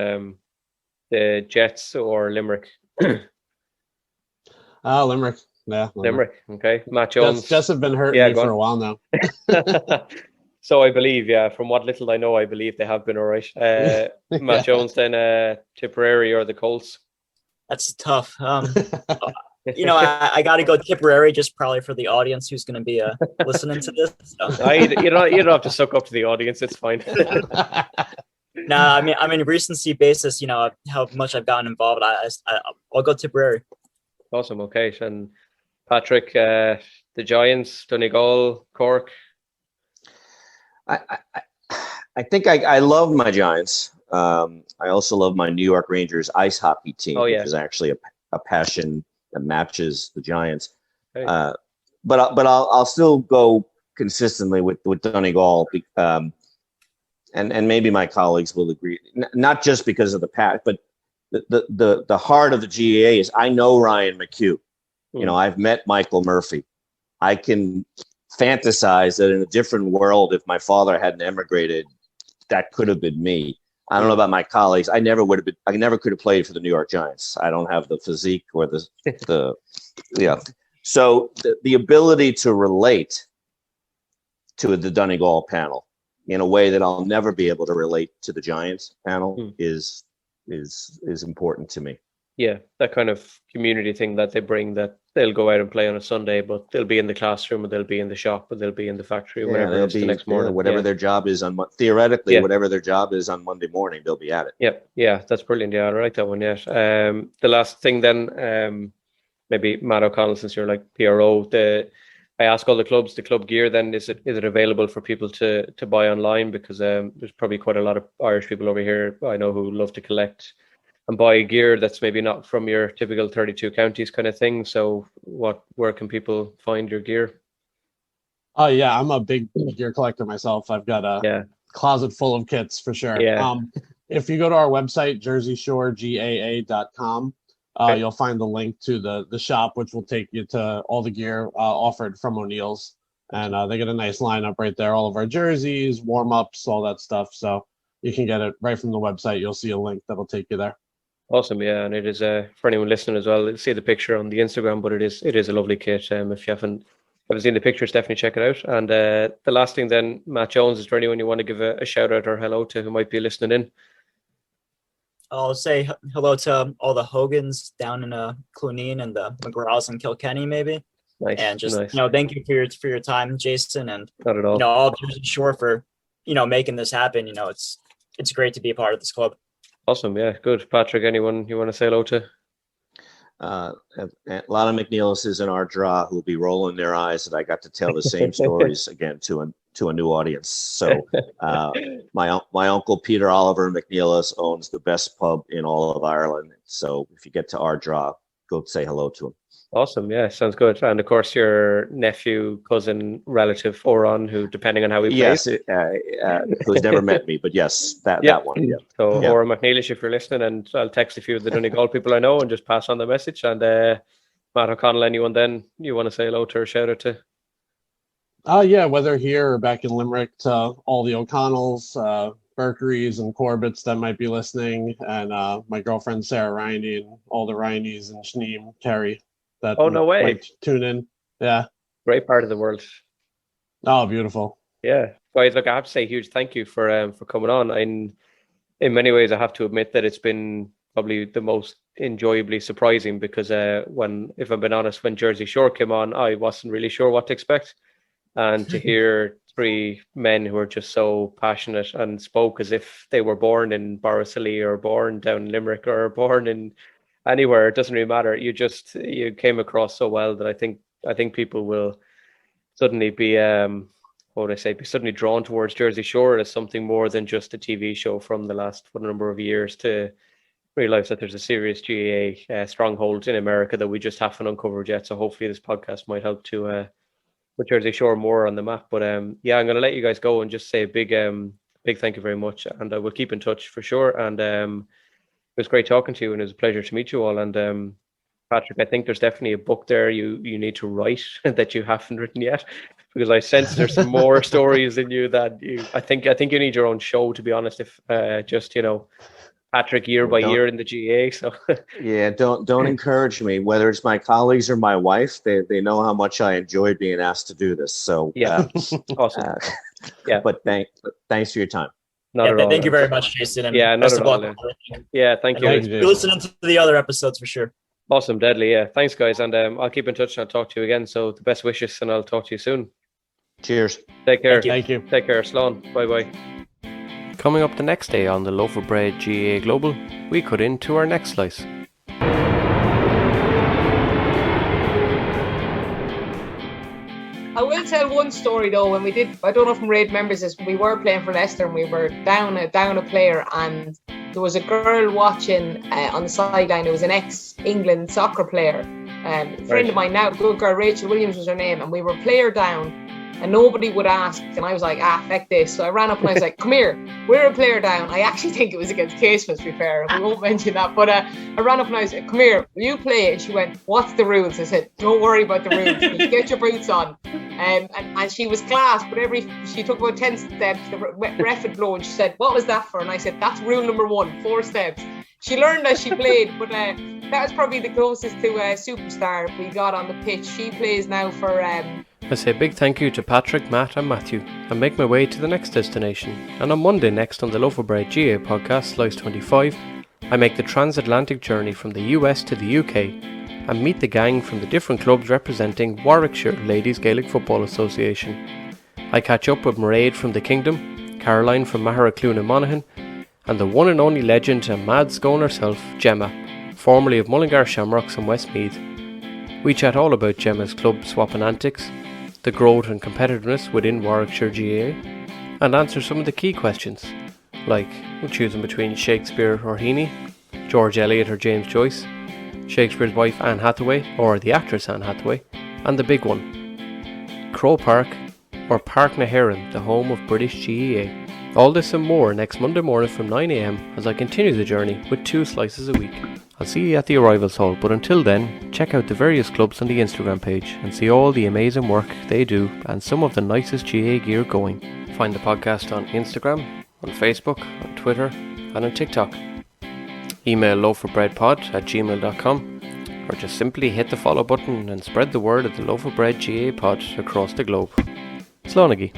S1: the Jets or Limerick?
S5: Limerick. Yeah,
S1: Limerick. Okay, Matt Jones.
S5: Jets have been hurting me for a while now.
S1: So I believe, from what little I know, I believe they have been all right. Matt Jones, then Tipperary or the Colts?
S3: That's tough. I got to go Tipperary, just probably for the audience who's going to be listening to this. So.
S1: You don't have to suck up to the audience. It's fine.
S3: Nah, I mean, recency basis, how much I've gotten involved. I'll go Tipperary.
S1: Awesome. Okay, and Patrick, the Giants, Donegal, Cork.
S6: I think I love my Giants. I also love my New York Rangers ice hockey team, which is actually a passion that matches the Giants.
S1: Hey.
S6: But I'll still go consistently with Donegal, and maybe my colleagues will agree. Not just because of the past, but the heart of the GAA is I know Ryan McHugh. I've met Michael Murphy. I can fantasize that in a different world, if my father hadn't emigrated, that could have been me. I don't know about my colleagues. I never could have played for the New York Giants. I don't have the physique or the So the ability to relate to the Donegal panel in a way that I'll never be able to relate to the Giants panel is important to me.
S1: Yeah, that kind of community thing that they bring, that they'll go out and play on a Sunday, but they'll be in the classroom, or they'll be in the shop, or they'll be in the factory, or whatever it is the next morning.
S6: Whatever their job is on theoretically, whatever their job is on Monday morning, they'll be at it.
S1: Yep, yeah, that's brilliant. Yeah, I like that one. Yeah. The last thing then, maybe Matt O'Connell, since you're like PRO, I ask all the clubs, the club gear. Then is it available for people to buy online? Because there's probably quite a lot of Irish people over here I know who love to collect and buy gear that's maybe not from your typical 32 counties kind of thing. So where can people find your gear?
S5: Oh yeah, I'm a big gear collector myself. I've got a closet full of kits for sure.
S1: Yeah.
S5: If you go to our website, JerseyShoreGAA.com, you'll find the link to the shop, which will take you to all the gear offered from Mcneilless. And they get a nice lineup right there. All of our jerseys, warm-ups, all that stuff. So you can get it right from the website. You'll see a link that'll take you there.
S1: Awesome, yeah, and it is for anyone listening as well. See the picture on the Instagram, but it is a lovely kit. If you haven't seen the pictures, definitely check it out. And the last thing then, Matt Jones, is there anyone you want to give a shout out or hello to who might be listening in?
S3: I'll say hello to all the Hogans down in Clooneen and the McGraws and Kilkenny, maybe.
S1: Nice.
S3: And just
S1: nice.
S3: Thank you for your time, Jason, and
S1: not at all.
S3: All Jersey Shore for making this happen. It's great to be a part of this club.
S1: Awesome, yeah, good. Patrick, anyone you want to say hello to?
S6: A lot of Mcneillesses in our draw who'll be rolling their eyes that I got to tell the same stories again to a new audience. So my uncle Peter Oliver Mcneilless owns the best pub in all of Ireland. So if you get to our draw, go say hello to him.
S2: Awesome. Yeah, sounds good. And of course, your nephew, cousin, relative, Oran, who, depending on how he plays.
S6: Yes, who's never met me, but yes, that one. Yeah.
S2: So, Oran Mcneilless, if you're listening, and I'll text a few of the Donegal people I know and just pass on the message. And Matt O'Connell, anyone then you want to say hello to or shout out to?
S5: Yeah, whether here or back in Limerick, to all the O'Connells, Berkerys and Corbetts that might be listening, and my girlfriend Sarah Riney and all the Rineys and Shneem, Kerry that
S2: no way.
S5: might tune in. Yeah.
S2: Great part of the world.
S5: Oh, beautiful.
S2: Yeah. Guys, look, I have to say a huge thank you for coming on. In many ways, I have to admit that it's been probably the most enjoyably surprising because if I'm being honest, when Jersey Shore came on, I wasn't really sure what to expect. And to hear three men who are just so passionate and spoke as if they were born in Borrisoleigh or born down in Limerick or born in anywhere, it doesn't really matter. You came across so well that I think people will suddenly be be suddenly drawn towards Jersey Shore as something more than just a TV show from the last number of years, to realize that there's a serious GAA stronghold in America that we just haven't uncovered yet. So hopefully this podcast might help to put Jersey Shore more on the map. But I'm going to let you guys go and just say a big thank you very much, and we'll keep in touch for sure. And it was great talking to you, and it was a pleasure to meet you all. And Patrick, I think there's definitely a book there you need to write that you haven't written yet, because I sense there's some more stories in you that I think you need your own show, to be honest. If Patrick year by year in the GAA. So
S6: yeah, don't encourage me. Whether it's my colleagues or my wife, they know how much I enjoy being asked to do this. So
S2: yeah, awesome.
S6: But thanks for your time.
S3: Thank you very much, Jason. And
S2: not
S3: best
S2: at
S3: of
S2: all.
S3: luck.
S2: Yeah, thank you.
S3: You're listening to the other episodes for sure.
S2: Awesome, deadly. Yeah, thanks, guys, and I'll keep in touch and I'll talk to you again. So the best wishes, and I'll talk to you soon.
S6: Cheers.
S2: Take care.
S5: Thank you.
S2: Take care, Slán. Bye. Coming up the next day on the Loaf of Bread GAA Global, we cut into our next slice.
S7: I will tell one story though. When we did, I don't know if Raid members this, we were playing for Leicester and we were down a player, and there was a girl watching on the sideline. It was an ex-England soccer player, a friend of mine now, good girl, Rachel Williams was her name, and we were player down. And nobody would ask, and I was like, feck this. So I ran up and I was like, come here, we're a player down. I actually think it was against Casement, to be fair. We won't mention that. But I ran up and I was like, come here, will you play? And she went, what's the rules? I said, don't worry about the rules. You get your boots on. And she was class, but she took about 10 steps. The ref had blown. She said, what was that for? And I said, that's rule number 1, 4 steps. She learned as she played, but that was probably the closest to a superstar we got on the pitch. She plays now for...
S2: I say a big thank you to Patrick, Matt and Matthew, and make my way to the next destination. And on Monday next on the Loaf of Bread GAA podcast, Slice 25, I make the transatlantic journey from the US to the UK and meet the gang from the different clubs representing Warwickshire Ladies Gaelic Football Association. I catch up with Mairead from the Kingdom, Caroline from Maharaclune and Monaghan, and the one and only legend and mad scone herself, Gemma, formerly of Mullingar Shamrocks and Westmeath. We chat all about Gemma's club swapping antics, the growth and competitiveness within Warwickshire GAA, and answer some of the key questions, like choosing between Shakespeare or Heaney, George Eliot or James Joyce, Shakespeare's wife Anne Hathaway or the actress Anne Hathaway, and the big one, Croke Park or Park na Heron, the home of British GAA. All this and more next Monday morning from 9 AM as I continue the journey with 2 slices a week. I'll see you at the arrivals hall, but until then, check out the various clubs on the Instagram page and see all the amazing work they do and some of the nicest GAA gear going. Find the podcast on Instagram, on Facebook, on Twitter and on TikTok. Email loafofbreadpod@gmail.com or just simply hit the follow button and spread the word of the Loaf of Bread GAA pod across the globe. Slán.